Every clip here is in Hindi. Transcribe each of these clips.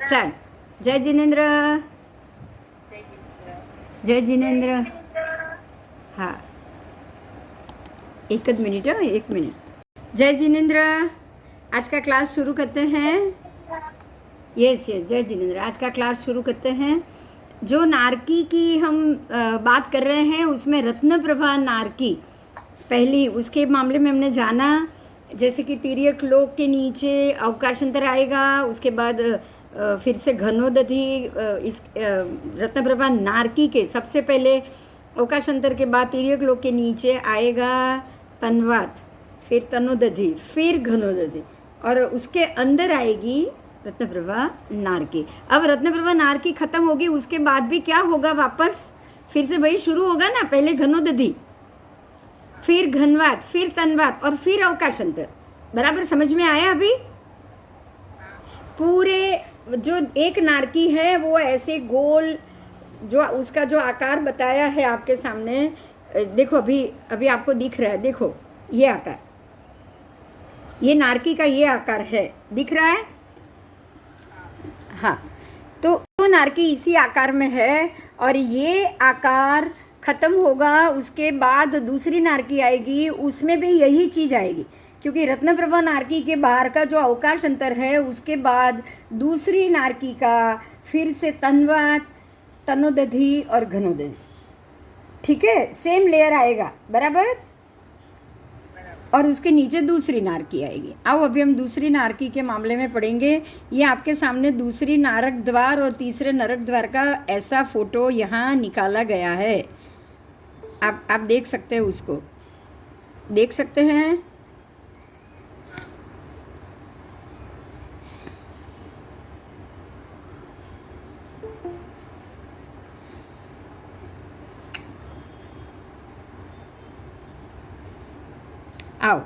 चाल. जय जिनेंद्र. जय जिनेंद्र. हाँ, एक मिनट. एक मिनट. जय जिनेंद्र, आज का क्लास शुरू करते हैं. यस यस, जय जिनेंद्र. आज का क्लास शुरू करते हैं. जो नारकी की हम बात कर रहे हैं उसमें रत्न प्रभा नारकी पहली, उसके मामले में हमने जाना जैसे कि तिर्यक लोक के नीचे अवकाशांतर आएगा, उसके बाद फिर से घनोदधि, इस रत्नप्रभा नारकी के सबसे पहले अवकाशांतर के बाद तिर्यक लोक के नीचे आएगा तन्वात, फिर तनोदधि, फिर घनोदधि, और उसके अंदर आएगी रत्नप्रभा नारकी. अब रत्नप्रभा नारकी खत्म होगी, उसके बाद भी क्या होगा, वापस फिर से वही शुरू होगा ना. पहले घनोदधि, फिर घनवात, फिर तन्वात और फिर अवकाशांतर. बराबर समझ में आया? अभी पूरे जो एक नारकी है वो ऐसे गोल, जो उसका जो आकार बताया है आपके सामने, देखो अभी अभी आपको दिख रहा है. देखो ये आकार, ये नारकी का ये आकार है, दिख रहा है? हाँ, तो नारकी इसी आकार में है और ये आकार खत्म होगा, उसके बाद दूसरी नारकी आएगी, उसमें भी यही चीज़ आएगी, क्योंकि रत्नप्रभा नारकी के बाहर का जो अवकाश अंतर है उसके बाद दूसरी नारकी का फिर से तन्वात, तनोदधि और घनोदधि. ठीक है, सेम लेयर आएगा. बराबर. और उसके नीचे दूसरी नारकी आएगी. आओ अभी हम दूसरी नारकी के मामले में पढ़ेंगे. ये आपके सामने दूसरी नारक द्वार और तीसरे नरक द्वार का ऐसा फोटो यहाँ निकाला गया है. आप देख सकते हैं, उसको देख सकते हैं. आओ,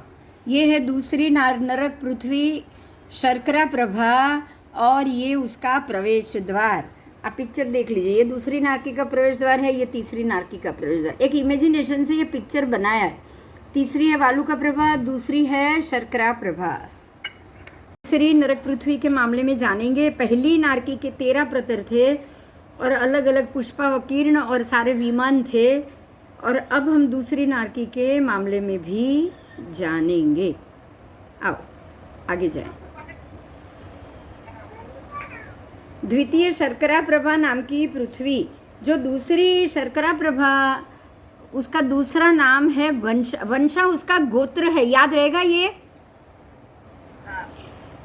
ये है दूसरी नरक पृथ्वी शर्करा प्रभा और ये उसका प्रवेश द्वार. आप पिक्चर देख लीजिए. ये दूसरी नारकी का प्रवेश द्वार है, ये तीसरी नारकी का प्रवेश द्वार. एक इमेजिनेशन से ये पिक्चर बनाया है. तीसरी है वालुका प्रभा, दूसरी है शर्करा प्रभा. दूसरी नरक पृथ्वी के मामले में जानेंगे. पहली नारकी के 13 प्रतर थे और अलग अलग पुष्पावकीर्ण और सारे विमान थे, और अब हम दूसरी नारकी के मामले में भी जानेंगे. आओ आगे जाएं. द्वितीय शर्करा प्रभा नाम की पृथ्वी, जो दूसरी शर्करा प्रभा, उसका दूसरा नाम है वंशा. वंशा उसका गोत्र है, याद रहेगा ये.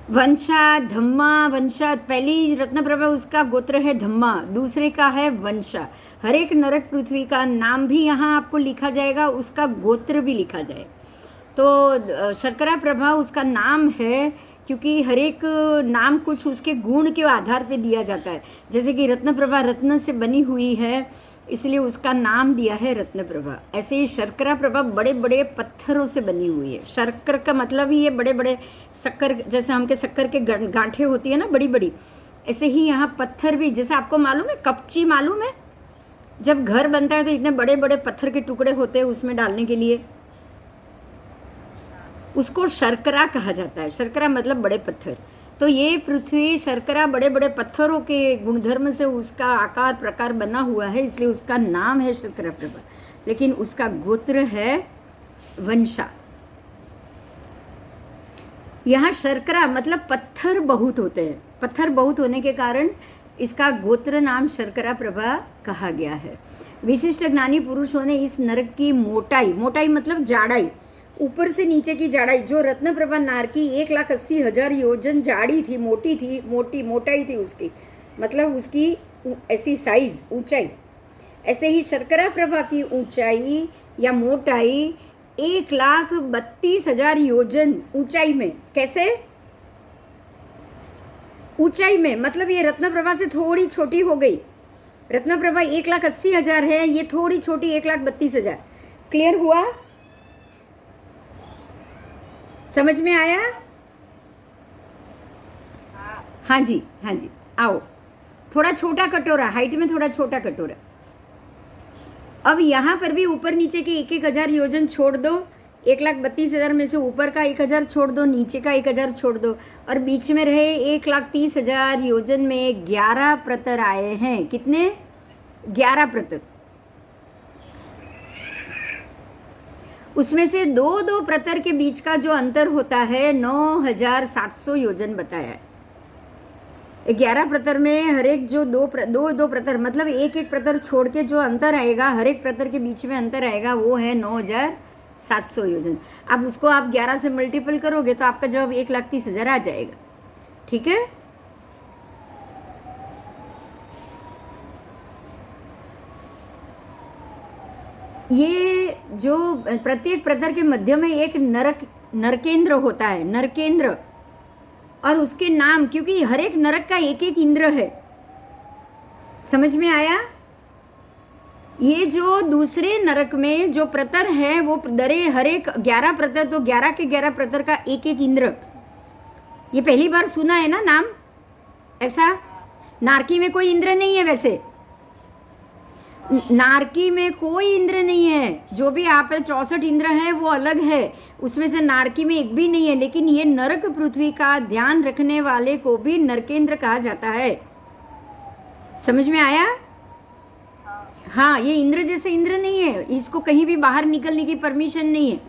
वंशा, धम्मा, वंशा. पहली रत्नप्रभा उसका गोत्र है धम्मा, दूसरे का है वंशा. हर एक नरक पृथ्वी का नाम भी यहाँ आपको लिखा जाएगा, उसका गोत्र भी लिखा जाएगा. तो शर्करा प्रभा उसका नाम है, क्योंकि हर एक नाम कुछ उसके गुण के आधार पे दिया जाता है. जैसे कि रत्नप्रभा रत्न से बनी हुई है, इसलिए उसका नाम दिया है रत्नप्रभा. ऐसे ही शर्करा प्रभा बड़े बड़े पत्थरों से बनी हुई है. शर्कर का मतलब ही है बड़े बड़े शक्कर, जैसे हमके शक्कर के गांठें होती है ना बड़ी बड़ी, ऐसे ही यहाँ पत्थर भी. जैसे आपको मालूम है कपची, मालूम है जब घर बनता है तो इतने बड़े बड़े पत्थर के टुकड़े होते हैं उसमें डालने के लिए, उसको शर्करा कहा जाता है. शर्करा मतलब बड़े पत्थर. तो ये पृथ्वी शर्करा बड़े बड़े पत्थरों के गुणधर्म से उसका आकार प्रकार बना हुआ है, इसलिए उसका नाम है शर्करा प्रभा, लेकिन उसका गोत्र है वंशा. यहाँ शर्करा मतलब पत्थर बहुत होते हैं, पत्थर बहुत होने के कारण इसका गोत्र नाम शर्करा प्रभा कहा गया है. विशिष्ट ज्ञानी पुरुषों ने इस नरक की मोटाई, मोटाई मतलब जाड़ाई, ऊपर से नीचे की जाड़ाई, जो रत्नप्रभा नारकी 1,80,000 योजन जाड़ी थी, मोटी थी, मोटाई थी उसकी, मतलब उसकी ऐसी साइज, ऊंचाई. ऐसे ही शर्करा प्रभा की ऊंचाई या मोटाई 1,32,000 योजन ऊंचाई में. कैसे ऊंचाई में? मतलब ये रत्नप्रभा से थोड़ी छोटी हो गई. रत्नप्रभा 1,80,000 है, ये थोड़ी छोटी 1,32,000. क्लियर हुआ? समझ में आया? हाँ जी, हाँ जी. आओ, थोड़ा छोटा कटोरा, हाइट में थोड़ा छोटा कटोरा. अब यहाँ पर भी ऊपर नीचे के 1,000 योजन छोड़ दो, 1,32,000 में से ऊपर का 1,000 छोड़ दो, नीचे का 1,000 छोड़ दो, और बीच में रहे 1,30,000 योजन में 11 प्रतर आए हैं। कितने? 11 प्रतर। उसमें से दो दो प्रतर के बीच का जो अंतर होता है 9,700 योजन बताया है। 11 प्रतर में हर एक जो दो प्रतर, मतलब एक एक प्रतर छोड़ के जो अंतर आएगा, हर एक प्रतर के बीच में अंतर आएगा, वो है 9,700 योजन। अब उसको आप 11 से मल्टीपल करोगे तो आपका जवाब 1,30,000 आ जाएगा। ठीक है। ये जो प्रत्येक प्रतर के मध्य में एक नरकेंद्र होता है, नरकेंद्र, और उसके नाम, क्योंकि हर एक नरक का एक एक इंद्र है। समझ में आया? ये जो दूसरे नरक में जो प्रतर है वो दरे हर एक 11 प्रतर, तो 11 के 11 प्रतर का एक एक इंद्र। ये पहली बार सुना है ना नाम ऐसा? नारकी में कोई इंद्र नहीं है। वैसे नारकी में कोई इंद्र नहीं है। जो भी आप 64 इंद्र हैं वो अलग है, उसमें से नारकी में एक भी नहीं है। लेकिन ये नरक पृथ्वी का ध्यान रखने वाले को भी नरकेंद्र कहा जाता है। समझ में आया? हाँ, ये इंद्र जैसे इंद्र नहीं है, इसको कहीं भी बाहर निकलने की परमिशन नहीं है।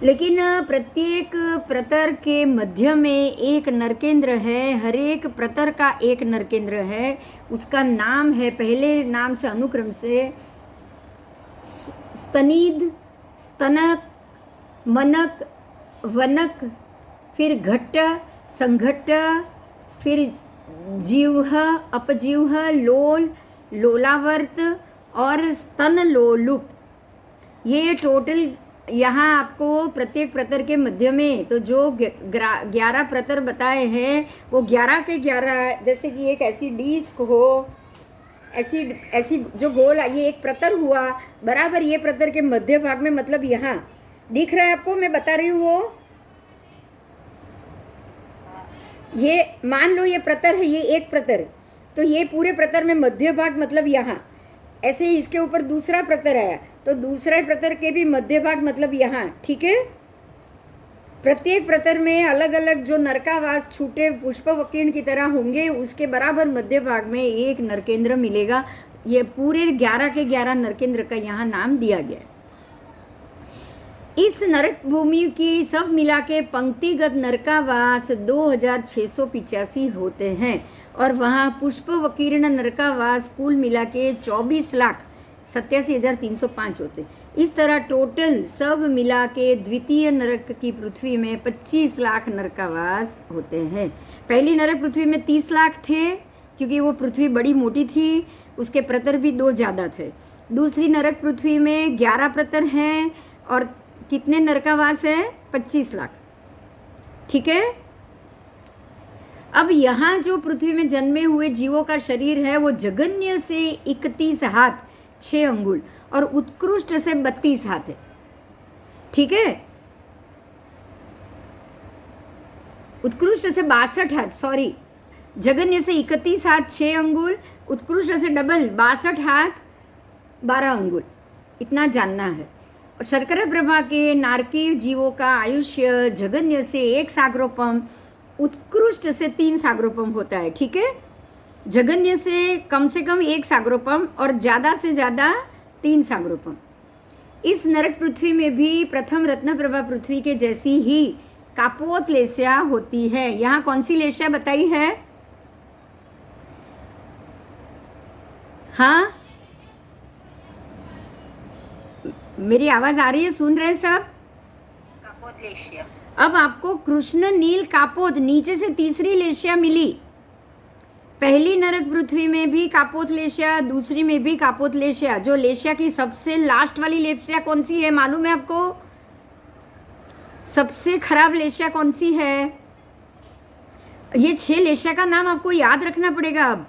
लेकिन प्रत्येक प्रतर के मध्य में एक नरकेंद्र है, हर एक प्रतर का एक नरकेंद्र है। उसका नाम है, पहले नाम से अनुक्रम से स्तनीद, स्तनक, मनक, वनक, फिर घट्ट, संघट्ट, फिर जीवह, अपजीवह, लोल, लोलावर्त और स्तन लोलुप। ये टोटल यहाँ आपको प्रत्येक प्रतर के मध्य में तो जो 11 प्रतर बताए हैं वो 11 के 11, जैसे कि एक ऐसी डिस्क हो, ऐसी जो गोल, ये एक प्रतर हुआ बराबर ये प्रतर के मध्य भाग में, मतलब यहाँ दिख रहा है आपको, मैं बता रही हूँ वो। ये मान लो ये प्रतर है, ये एक प्रतर, तो ये पूरे प्रतर में मध्य भाग मतलब यहाँ। ऐसे ही इसके ऊपर दूसरा प्रतर आया तो दूसरा प्रतर के भी मध्य भाग मतलब यहाँ। ठीक है। प्रत्येक प्रतर में अलग अलग जो नरकावास छूटे पुष्प वकीर्ण की तरह होंगे, उसके बराबर मध्य भाग में एक नरकेंद्र मिलेगा। ये पूरे 11 के 11 नरकेंद्र का यहाँ नाम दिया गया है। इस नरक भूमि की सब मिला के पंक्तिगत नरकावास 2,685 होते हैं, और वहाँ पुष्प वकीर्ण नरकावास कुल मिला के 24,87,305 होते। इस तरह टोटल सब मिला के द्वितीय नरक की पृथ्वी में 25 लाख नरकावास होते हैं। पहली नरक पृथ्वी में 30 लाख थे, क्योंकि वो पृथ्वी बड़ी मोटी थी, उसके प्रतर भी 2 ज़्यादा थे। दूसरी नरक पृथ्वी में 11 प्रतर हैं और कितने नरकावास है? 25 लाख। ठीक है। अब यहाँ जो पृथ्वी में जन्मे हुए जीवों का शरीर है वो जघन्य से 31 हाथ 6 अंगुल और उत्कृष्ट से 32 हाथ है। ठीक है। उत्कृष्ट से 62 हाथ, सॉरी, जघन्य से 31 हाथ 6 अंगुल, उत्कृष्ट से डबल 62 हाथ 12 अंगुल, इतना जानना है। शर्करा प्रभा के नारकी जीवों का आयुष्य जघन्य से 1 सागरोपम, उत्कृष्ट से 3 सागरोपम होता है। ठीक है। जघन्य से कम 1 सागरोपम और ज़्यादा से ज़्यादा 3 सागरोपम। इस नरक पृथ्वी में भी प्रथम रत्न प्रभा पृथ्वी के जैसी ही कापोत लेस्या होती है। यहाँ कौन सी लेस्या बताई है? हाँ, मेरी आवाज आ रही है? सुन रहे सब? कापोत लेस्या। अब आपको कृष्ण नील कापोत नीचे से तीसरी लेस्या मिली। पहली नरक पृथ्वी में भी कापोत लेस्या, दूसरी में भी कापोत लेस्या। जो लेस्या की सबसे लास्ट वाली लेस्या कौन सी है मालूम है आपको? सबसे खराब लेस्या कौन सी है? ये 6 लेस्या का नाम आपको याद रखना पड़ेगा। अब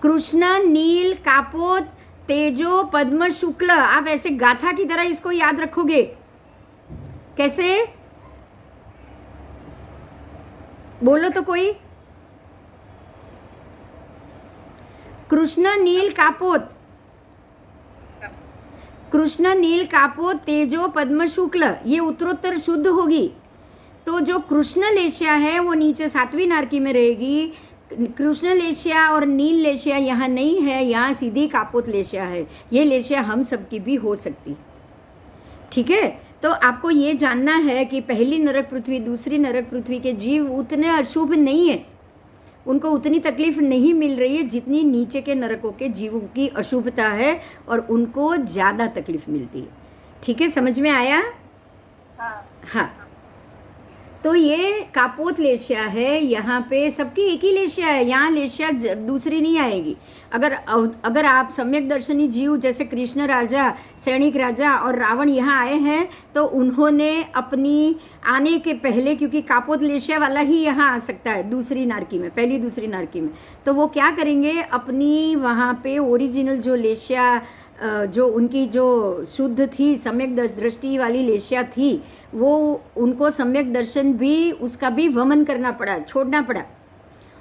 कृष्ण नील कापोत तेजो पद्म शुक्ल, आप ऐसे गाथा की तरह इसको याद रखोगे। कैसे? बोलो तो कोई। कृष्ण नील कापोत, कृष्ण नील कापो तेजो पद्म शुक्ल, ये उत्तरोत्तर शुद्ध होगी। तो जो कृष्ण लेशिया है वो नीचे 7वीं नारकी में रहेगी। कृष्ण लेशिया और नील लेशिया यहाँ नहीं है, यहाँ सीधी कापोत लेशिया है। ये लेशिया हम सबकी भी हो सकती, ठीक है। तो आपको ये जानना है कि पहली नरक पृथ्वी दूसरी नरक पृथ्वी के जीव उतने अशुभ नहीं है, उनको उतनी तकलीफ नहीं मिल रही है जितनी नीचे के नरकों के जीवों की अशुभता है, और उनको ज़्यादा तकलीफ मिलती है। ठीक है, समझ में आया? हाँ। तो ये कापोत लेशिया है, यहाँ पे सबकी एक ही लेशिया है, यहाँ लेशिया दूसरी नहीं आएगी। अगर आप सम्यक दर्शनी जीव जैसे कृष्ण राजा, सैनिक राजा और रावण यहाँ आए हैं, तो उन्होंने अपनी आने के पहले, क्योंकि कापोत लेशिया वाला ही यहाँ आ सकता है दूसरी नारकी में, पहली दूसरी नारकी में, तो वो क्या करेंगे, अपनी वहाँ पे ओरिजिनल जो लेशिया, जो उनकी जो शुद्ध थी, सम्यक दृष्टि वाली लेशिया थी, वो उनको सम्यक दर्शन भी, उसका भी वमन करना पड़ा, छोड़ना पड़ा।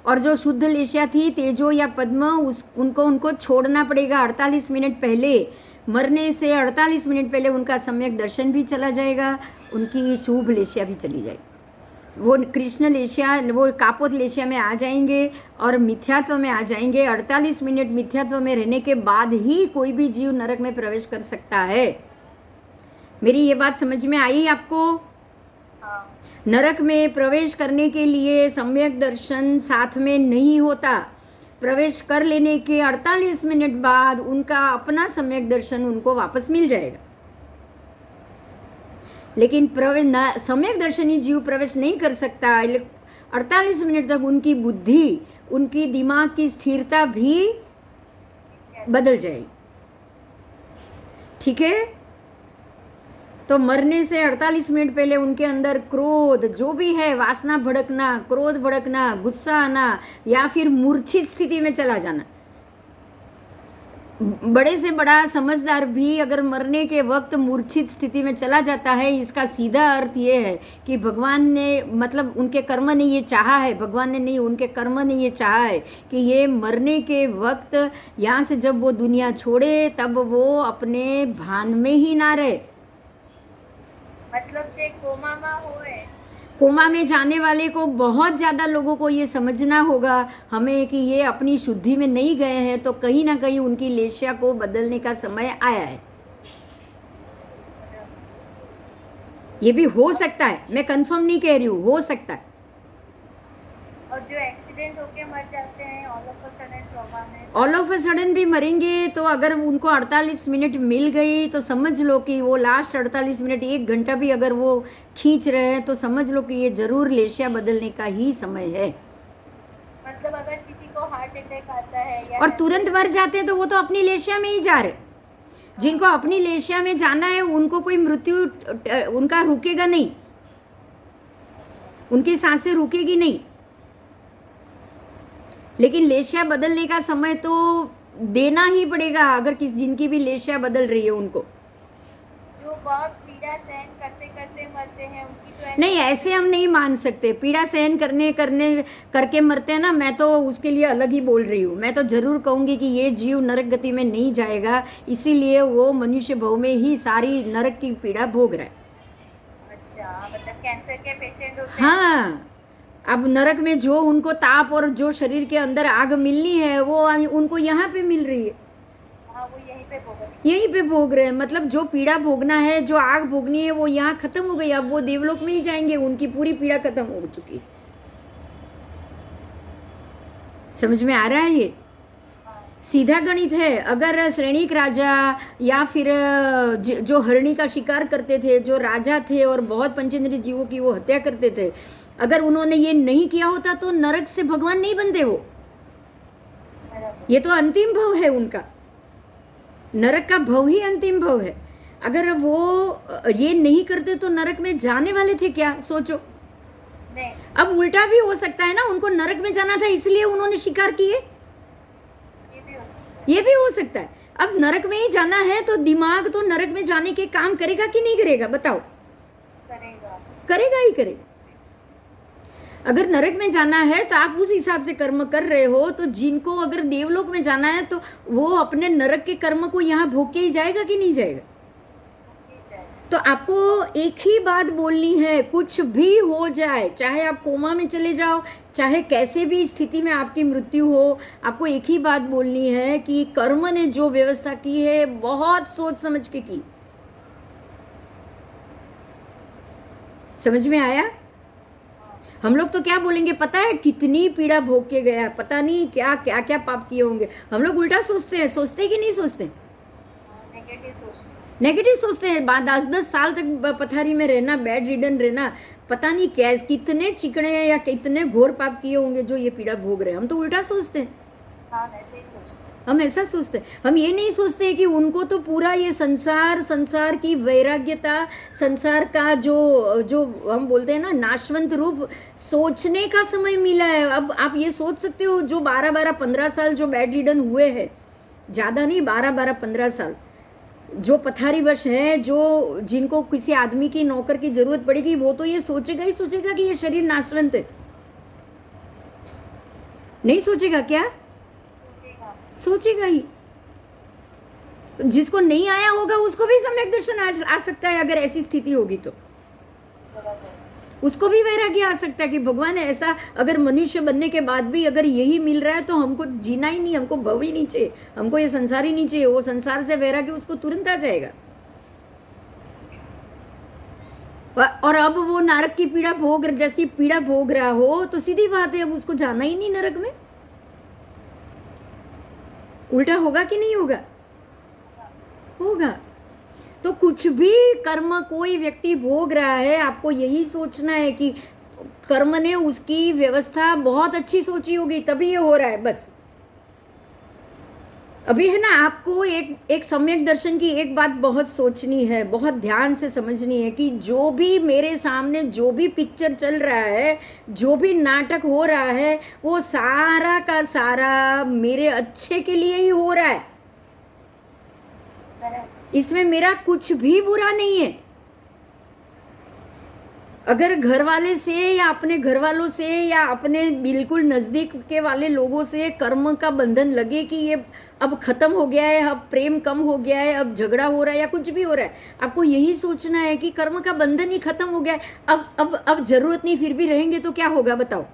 और जो शुद्ध लेशिया थी, तेजो या पद्म, उनको छोड़ना पड़ेगा 48 मिनट पहले, मरने से 48 मिनट पहले उनका सम्यक दर्शन भी चला जाएगा, उनकी शुभ लेशिया भी चली जाएगी। वो कृष्ण लेशिया, वो कापोत लेशिया में आ जाएंगे और मिथ्यात्व में आ जाएंगे। 48 मिनट मिथ्यात्व में रहने के बाद ही कोई भी जीव नरक में प्रवेश कर सकता है। मेरी ये बात समझ में आई आपको? नरक में प्रवेश करने के लिए सम्यक दर्शन साथ में नहीं होता। प्रवेश कर लेने के 48 मिनट बाद उनका अपना सम्यक दर्शन उनको वापस मिल जाएगा। लेकिन सम्यक दर्शनी जीव प्रवेश नहीं कर सकता। 48 मिनट तक उनकी बुद्धि, उनकी दिमाग की स्थिरता भी बदल जाएगी। ठीक है, तो मरने से 48 मिनट पहले उनके अंदर क्रोध, जो भी है, वासना भड़कना, क्रोध भड़कना, गुस्सा आना, या फिर मूर्छित स्थिति में चला जाना। बड़े से बड़ा समझदार भी अगर मरने के वक्त मूर्छित स्थिति में चला जाता है, इसका सीधा अर्थ ये है कि भगवान ने, मतलब उनके कर्म ने ये चाहा है, भगवान ने नहीं, उनके कर्म ने ये चाहा है कि ये मरने के वक्त यहाँ से जब वो दुनिया छोड़े तब वो अपने भान में ही ना रहे। मतलब जे कोमा में होए, कोमा में जाने वाले को, बहुत ज़्यादा लोगों को ये समझना होगा हमें कि ये अपनी शुद्धि में नहीं गए हैं, तो कहीं ना कहीं उनकी लेशिया को बदलने का समय आया है। ये भी हो सकता है, मैं कंफर्म नहीं कह रही हूँ, हो सकता है। और जो एक्सीडेंट होके मर जाते हैं all of a sudden trauma में, ऑल ऑफ अ सडन भी मरेंगे, तो अगर उनको 48 मिनट मिल गई तो समझ लो कि वो लास्ट 48 मिनट, 1 घंटा भी अगर वो खींच रहे हैं तो समझ लो कि ये जरूर लेशिया बदलने का ही समय है। मतलब अगर किसी को हार्ट अटैक आता है या और तुरंत मर जाते हैं तो वो तो अपनी लेशिया में ही जा रहे। जिनको अपनी लेशिया में जाना है उनको कोई मृत्यु उनका रुकेगा नहीं, उनकी सांसें रुकेगी नहीं। लेकिन लेशिया बदलने का समय तो देना ही पड़ेगा, अगर जिनकी भी लेशिया बदल रही है उनको। जो बहुत पीड़ा सहन करते करते मरते हैं उनकी तो नहीं, ऐसे हम नहीं मान सकते। पीड़ा सहन करके मरते हैं ना, मैं तो उसके लिए अलग ही बोल रही हूँ। मैं तो जरूर कहूँगी कि ये जीव नरक गति में नहीं जाएगा, इसीलिए वो मनुष्य भव में ही सारी नरक की पीड़ा भोग रहा है। अच्छा, मतलब कैंसर के पेशेंट होते हैं। हाँ, अब नरक में जो उनको ताप और जो शरीर के अंदर आग मिलनी है वो उनको यहाँ पे मिल रही है। हाँ, वो यहीं पे भोग रहे हैं। मतलब जो पीड़ा भोगना है, जो आग भोगनी है, वो यहाँ खत्म हो गई। अब वो देवलोक में ही जाएंगे, उनकी पूरी पीड़ा खत्म हो चुकी। समझ में आ रहा है? ये सीधा गणित है। अगर श्रेणिक राजा या फिर जो हरणी का शिकार करते थे, जो राजा थे और बहुत पंचेंद्रिय जीवों की वो हत्या करते थे, अगर उन्होंने ये नहीं किया होता तो नरक से भगवान नहीं बनते वो। ये तो अंतिम भव है उनका, नरक का भव ही अंतिम भव है। अगर वो ये नहीं करते तो नरक में जाने वाले थे क्या? सोचो। नहीं। अब उल्टा भी हो सकता है ना, उनको नरक में जाना था इसलिए उन्होंने शिकार किए, ये भी हो सकता है। अब नरक में ही जाना है तो दिमाग तो नरक में जाने के काम करेगा कि नहीं करेगा? बताओ। करेगा ही करेगा। अगर नरक में जाना है तो आप उस हिसाब से कर्म कर रहे हो, तो जिनको अगर देवलोक में जाना है तो वो अपने नरक के कर्म को यहाँ भोग के ही जाएगा कि नहीं जाएगा? तो आपको एक ही बात बोलनी है, कुछ भी हो जाए, चाहे आप कोमा में चले जाओ, चाहे कैसे भी स्थिति में आपकी मृत्यु हो, आपको एक ही बात बोलनी है कि कर्म ने जो व्यवस्था की है बहुत सोच समझ के की। समझ में आया? हम लोग तो क्या बोलेंगे, पता है कितनी पीड़ा भोग के गया, पता नहीं क्या क्या क्या पाप किए होंगे। हम लोग उल्टा सोचते हैं, सोचते कि नहीं सोचते? नेगेटिव सोचते हैं। 10-10 साल तक पथारी में रहना, बेड रिडन रहना, पता नहीं कैसे कितने चिकने या कितने घोर पाप किए होंगे जो ये पीड़ा भोग रहे हैं। हम तो उल्टा सोचते हैं। ऐसे ही सोचते हैं। हम ऐसा सोचते हैं। हम ये नहीं सोचते कि उनको तो पूरा ये संसार की वैराग्यता, संसार का जो हम बोलते हैं ना नाशवंत रूप, सोचने का समय मिला है। अब आप ये सोच सकते हो, जो 12-15 साल जो बेड रिडन हुए हैं, ज़्यादा नहीं, 12-15 साल जो पथारीवश है, जो जिनको किसी आदमी की नौकर की जरूरत पड़ेगी, वो तो ये सोचेगा ही सोचेगा कि ये शरीर नाशवंत है। नहीं सोचेगा क्या? सोचेगा ही। जिसको नहीं आया होगा उसको भी सम्यक दर्शन आ सकता है। अगर ऐसी स्थिति होगी तो उसको भी वैराग्य आ सकता है कि भगवान ऐसा, अगर मनुष्य बनने के बाद भी अगर यही मिल रहा है तो हमको जीना ही नहीं, हमको भव ही नहीं चाहिए, हमको ये संसार ही नहीं चाहिए। वो संसार से वैराग्य उसको तुरंत आ जाएगा। और अब वो नरक की पीड़ा भोग, जैसी पीड़ा भोग रहा हो तो सीधी बात है अब उसको जाना ही नहीं नरक में। उल्टा होगा कि नहीं होगा? होगा। तो कुछ भी कर्म कोई व्यक्ति भोग रहा है, आपको यही सोचना है कि कर्म ने उसकी व्यवस्था बहुत अच्छी सोची होगी तभी ये हो रहा है। बस अभी है ना, आपको एक सम्यक दर्शन की एक बात बहुत सोचनी है, बहुत ध्यान से समझनी है कि जो भी मेरे सामने जो भी पिक्चर चल रहा है, जो भी नाटक हो रहा है, वो सारा का सारा मेरे अच्छे के लिए ही हो रहा है। इसमें मेरा कुछ भी बुरा नहीं है। अगर घर वाले से या अपने घर वालों से या अपने बिल्कुल नज़दीक के वाले लोगों से कर्म का बंधन लगे कि ये अब खत्म हो गया है, अब प्रेम कम हो गया है, अब झगड़ा हो रहा है या कुछ भी हो रहा है, आपको यही सोचना है कि कर्म का बंधन ही खत्म हो गया है, अब जरूरत नहीं, फिर भी रहेंगे तो क्या होगा बताओ?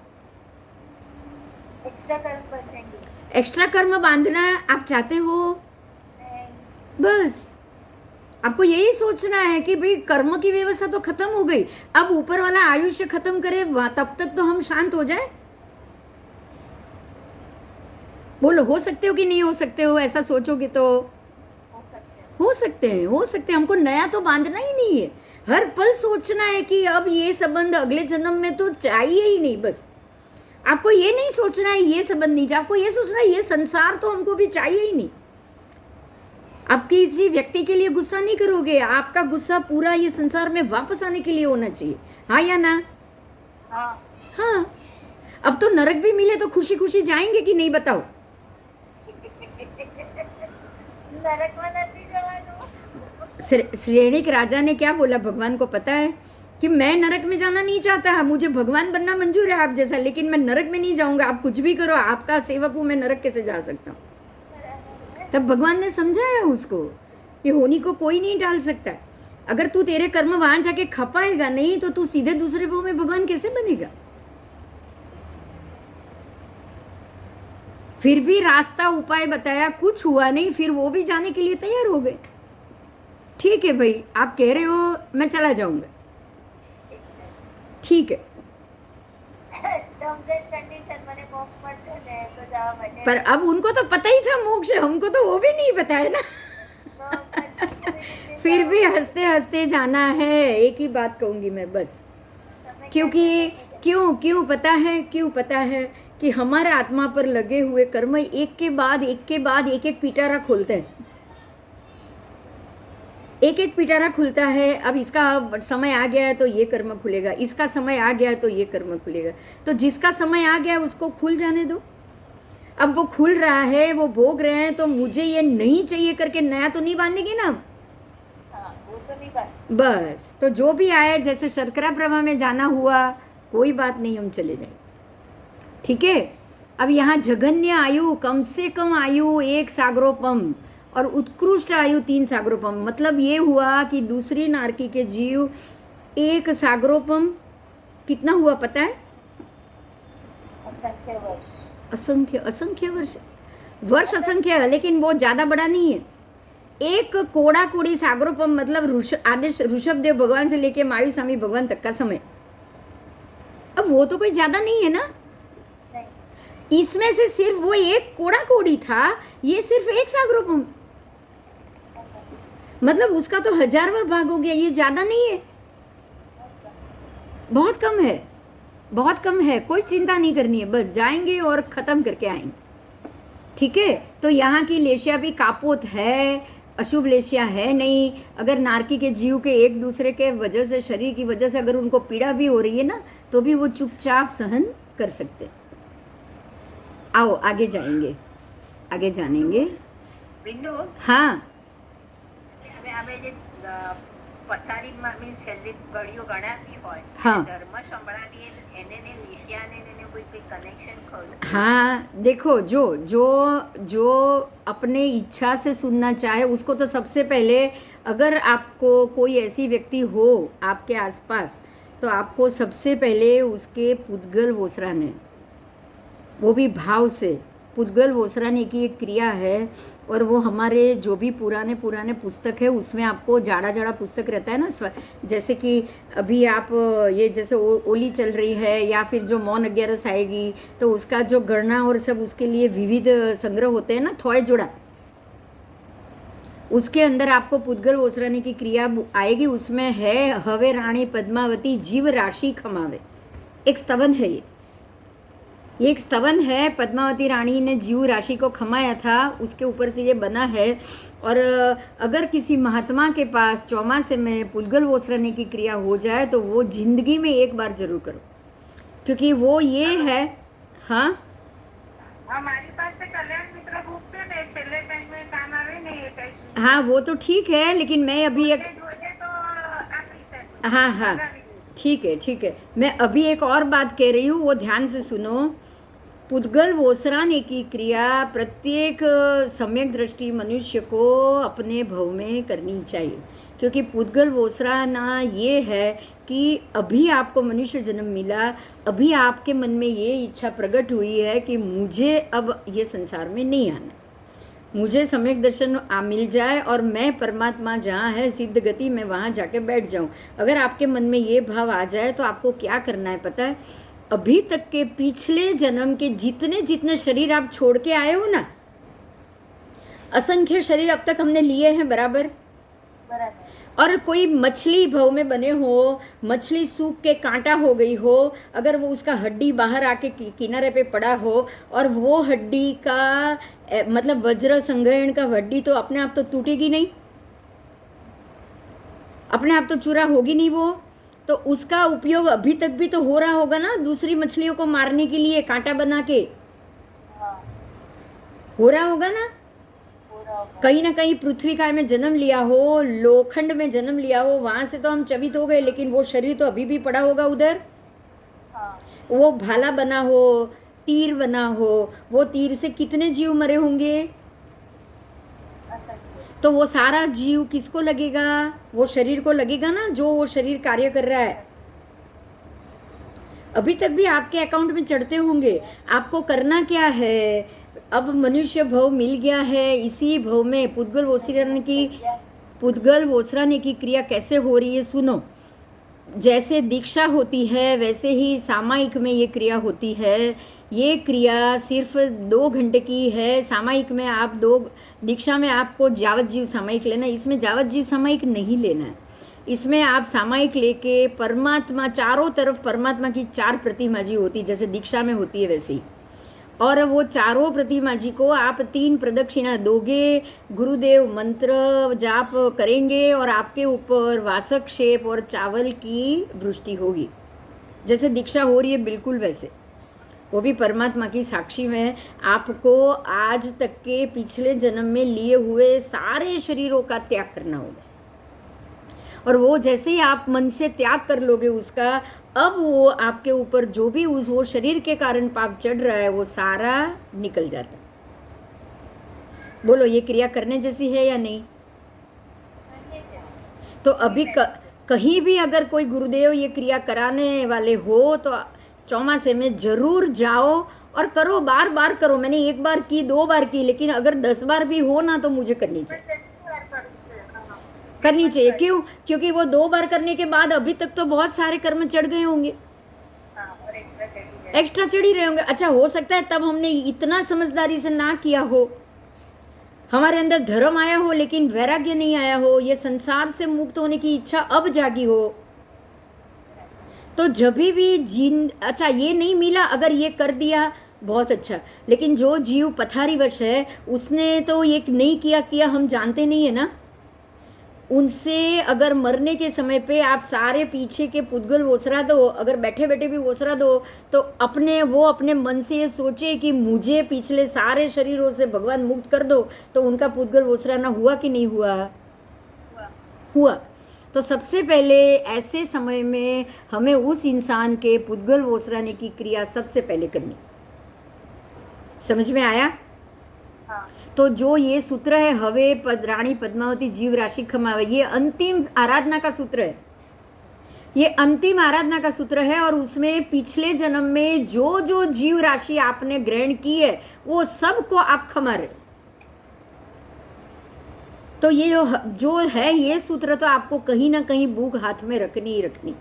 एक्स्ट्रा कर्म बांधेंगे। एक्स्ट्रा कर्म बांधना आप चाहते हो? बस आपको यही सोचना है कि भाई कर्म की व्यवस्था तो खत्म हो गई, अब ऊपर वाला आयुष्य खत्म करे तब तक तो हम शांत हो जाए। बोलो, हो सकते हो कि नहीं हो सकते हो? ऐसा सोचोगे तो हो सकते हैं। हमको नया तो बांधना ही नहीं है। हर पल सोचना है कि अब ये संबंध अगले जन्म में तो चाहिए ही नहीं। बस आपको ये नहीं सोचना है ये संबंध नहीं चाहिए, आपको ये सोचना है ये संसार तो हमको भी चाहिए ही नहीं। आप किसी व्यक्ति के लिए गुस्सा नहीं करोगे, आपका गुस्सा पूरा ये संसार में वापस आने के लिए होना चाहिए। हाँ या ना? हाँ। अब तो नरक भी मिले तो खुशी खुशी जाएंगे कि नहीं बताओ? नरक में नहीं जवानो। श्रेणिक राजा ने क्या बोला? भगवान को पता है कि मैं नरक में जाना नहीं चाहता, मुझे भगवान बनना मंजूर है आप जैसा, लेकिन मैं नरक में नहीं जाऊंगा। आप कुछ भी करो, आपका सेवक हूं, मैं नरक कैसे जा सकता हूँ? तब भगवान ने समझाया उसको कि होनी को कोई नहीं टाल सकता। अगर तू तेरे कर्म वहां जाके खपाएगा नहीं तो तू सीधे दूसरे भाव में भगवान कैसे बनेगा? फिर भी रास्ता उपाय बताया, कुछ हुआ नहीं, फिर वो भी जाने के लिए तैयार हो गए। ठीक है भाई, आप कह रहे हो मैं चला जाऊंगा, ठीक है, पर अब उनको तो पता ही था मोक्ष, हमको तो वो भी नहीं पता है ना। फिर भी हंसते हंसते जाना है। एक ही बात कहूंगी मैं बस, क्योंकि क्यों पता है कि हमारे आत्मा पर लगे हुए कर्म एक के बाद एक पिटारा खोलते हैं, एक पिटारा खुलता है। अब इसका समय आ गया है तो ये कर्म खुलेगा, इसका समय आ गया है तो ये कर्म खुलेगा। तो जिसका समय आ गया है उसको खुल जाने दो। अब वो खुल रहा है, वो भोग रहे हैं, तो मुझे ये नहीं चाहिए करके नया तो नहीं बांधेगी ना। वो तो नहीं बांध। बस तो जो भी आए, जैसे शर्करा प्रभा में जाना हुआ, कोई बात नहीं, हम चले जाए। ठीक है। अब यहाँ जघन्य आयु, कम से कम आयु एक सागरोपम, और उत्कृष्ट आयु 3 सागरोपम। मतलब ये हुआ कि दूसरी नारकी के जीव 1 सागरोपम कितना हुआ पता है? असंख्य वर्ष। असंख्य वर्ष असंख्य है, लेकिन वो ज्यादा बड़ा नहीं है। 1 कोड़ा कोड़ी सागरोपम मतलब आदेश ऋषभ देव भगवान से लेके मायू स्वामी भगवान तक का समय। अब वो तो कोई ज्यादा नहीं है ना, इसमें से सिर्फ वो 1 कोड़ा कोड़ी था, ये सिर्फ 1 सागरोपम, मतलब उसका तो 1000वां भाग हो गया। ये ज्यादा नहीं है, बहुत कम है, बहुत कम है। कोई चिंता नहीं करनी है, बस जाएंगे और खत्म करके आएंगे, ठीक है। तो यहाँ की लेशिया भी कापोत है, अशुभ लेशिया है नहीं। अगर नारकी के जीव के एक दूसरे के वजह से, शरीर की वजह से अगर उनको पीड़ा भी हो रही है ना, तो भी वो चुपचाप सहन कर सकते। आओ आगे जाएंगे, आगे जानेंगे। બિંદુ हाँ હવે જે પથારીમાં મીન્સ છેલ્લી ઘડીઓ ગણાતી હોય હા. ધર્મ સંભળાવી એને ને લેશિયાને એને કોઈ કનેક્શન ખરું? हाँ देखो, जो जो जो अपने इच्छा से सुनना चाहे उसको तो सबसे पहले, अगर आपको कोई ऐसी व्यक्ति हो आपके आसपास, तो आपको सबसे पहले उसके पुद्गल वोसराने, वो भी भाव से पुद्गल वोसराने की एक क्रिया है। और वो हमारे जो भी पुराने पुराने पुस्तक है उसमें आपको जाड़ा जाड़ा पुस्तक रहता है ना, जैसे कि अभी आप ये जैसे ओली चल रही है या फिर जो मौन 11 आएगी, तो उसका जो गणना और सब उसके लिए विविध संग्रह होते हैं ना, थोए जोड़ा, उसके अंदर आपको पुद्गल ओसराने की क्रिया आएगी। उसमें है हवे रानी पद्मावती जीव राशि खमावे, एक स्तवन है ये एक स्तवन है। पद्मावती रानी ने जीव राशि को खमाया था, उसके ऊपर से ये बना है। और अगर किसी महात्मा के पास चौमासे में पुद्गल ओसराने की क्रिया हो जाए तो वो जिंदगी में एक बार जरूर करो, क्योंकि वो ये है। हाँ हमारी पास से कल्याण मित्र ग्रुप पे ने पहले टाइम में काम आवे ने ये कहीं हाँ, वो तो ठीक है, लेकिन मैं अभी एक जोड़े तो आप हाँ हाँ ठीक है, मैं अभी एक और बात कह रही हूँ, वो ध्यान से सुनो। पुद्गल वोसराने की क्रिया प्रत्येक सम्यक दृष्टि मनुष्य को अपने भव में करनी चाहिए, क्योंकि पुद्गल वोसराना ये है कि अभी आपको मनुष्य जन्म मिला, अभी आपके मन में ये इच्छा प्रकट हुई है कि मुझे अब ये संसार में नहीं आना, मुझे सम्यक दर्शन मिल जाए और मैं परमात्मा जहाँ है सिद्ध गति में वहाँ जाके बैठ जाऊँ। अगर आपके मन में ये भाव आ जाए तो आपको क्या करना है पता है? अभी तक के पिछले जन्म के जितने जितने शरीर आप छोड़ के आए हो ना, असंख्य शरीर अब तक हमने लिए हैं बराबर। और कोई मछली भव में बने हो, मछली सूख के कांटा हो गई हो, अगर वो उसका हड्डी बाहर आके किनारे पे पड़ा हो और वो हड्डी का मतलब वज्र संग्रहण का हड्डी तो अपने आप तो टूटेगी नहीं, अपने आप तो चूरा होगी नहीं वो, तो उसका उपयोग अभी तक भी तो हो रहा होगा ना, दूसरी मछलियों को मारने के लिए कांटा बना के हो रहा होगा ना। कहीं ना कहीं पृथ्वी काय में जन्म लिया हो, लोखंड में जन्म लिया हो, वहां से तो हम चवित हो गए, लेकिन वो शरीर तो अभी भी पड़ा होगा उधर। वो भाला बना हो, तीर बना हो, वो तीर से कितने जीव मरे होंगे, तो वो सारा जीव किसको लगेगा? वो शरीर को लगेगा ना, जो वो शरीर कार्य कर रहा है। अभी तक भी आपके अकाउंट में चढ़ते होंगे। आपको करना क्या है? अब मनुष्य भव मिल गया है, इसी भव में पुद्गल वोसराने की क्रिया कैसे हो रही है सुनो। जैसे दीक्षा होती है वैसे ही सामायिक में ये क्रिया होती है। ये क्रिया सिर्फ 2 घंटे की है। सामायिक में आप दीक्षा में आपको जावत जीव सामायिक लेना, इसमें जावत जीव सामायिक नहीं लेना है। इसमें आप सामायिक लेके परमात्मा, चारों तरफ परमात्मा की 4 प्रतिमा जी होती, जैसे दीक्षा में होती है वैसे ही। और वो चारों प्रतिमा जी को आप 3 प्रदक्षिणा दोगे, गुरुदेव मंत्र जाप करेंगे और आपके ऊपर वासक शेप और चावल की वृष्टि होगी, जैसे दीक्षा हो रही है बिल्कुल वैसे। वो भी परमात्मा की साक्षी में आपको आज तक के पिछले जन्म में लिए हुए सारे शरीरों का त्याग करना होगा। और वो जैसे ही आप मन से त्याग कर लोगे उसका, अब वो आपके ऊपर जो भी वो शरीर के कारण पाप चढ़ रहा है वो सारा निकल जाता है। बोलो, ये क्रिया करने जैसी है या नहीं? करने जैसे। तो अभी कहीं भी अगर कोई गुरुदेव ये क्रिया कराने वाले हो तो चौमासे में जरूर जाओ और करो, बार बार करो। मैंने 1 बार की, 2 बार की, लेकिन अगर 10 बार भी हो ना तो मुझे करनी चाहिए, करनी चाहिए। क्यों? क्योंकि वो 2 बार करने के बाद अभी तक तो बहुत सारे कर्म चढ़ गए होंगे, और एक्स्ट्रा चढ़ ही रहे होंगे। अच्छा, हो सकता है तब हमने इतना समझदारी से ना किया हो, हमारे अंदर धर्म आया हो लेकिन वैराग्य नहीं आया हो, ये संसार से मुक्त होने की इच्छा अब जागी हो। तो जब भी अच्छा ये नहीं मिला, अगर ये कर दिया बहुत अच्छा, लेकिन जो जीव पथारीवश है उसने तो ये नहीं किया हम जानते नहीं है ना। उनसे अगर मरने के समय पे आप सारे पीछे के पुद्गल ओसरा दो, अगर बैठे बैठे भी ओसरा दो, तो वो अपने मन से ये सोचे कि मुझे पिछले सारे शरीरों से भगवान मुक्त कर दो, तो उनका पुद्गल ओसराना हुआ कि नहीं हुआ? हुआ। तो सबसे पहले ऐसे समय में हमें उस इंसान के पुद्गल ओसराने की क्रिया सबसे पहले करनी। समझ में आया? तो जो ये सूत्र है, हवे रानी पद्मावती जीव राशि खमावे, ये अंतिम आराधना का सूत्र है, ये अंतिम आराधना का सूत्र है। और उसमें पिछले जन्म में जो जो जीव राशि आपने ग्रहण की है वो सबको आप खमा रहे। तो ये जो है ये सूत्र, तो आपको कहीं ना कहीं बुक हाथ में रखनी ही रखनी।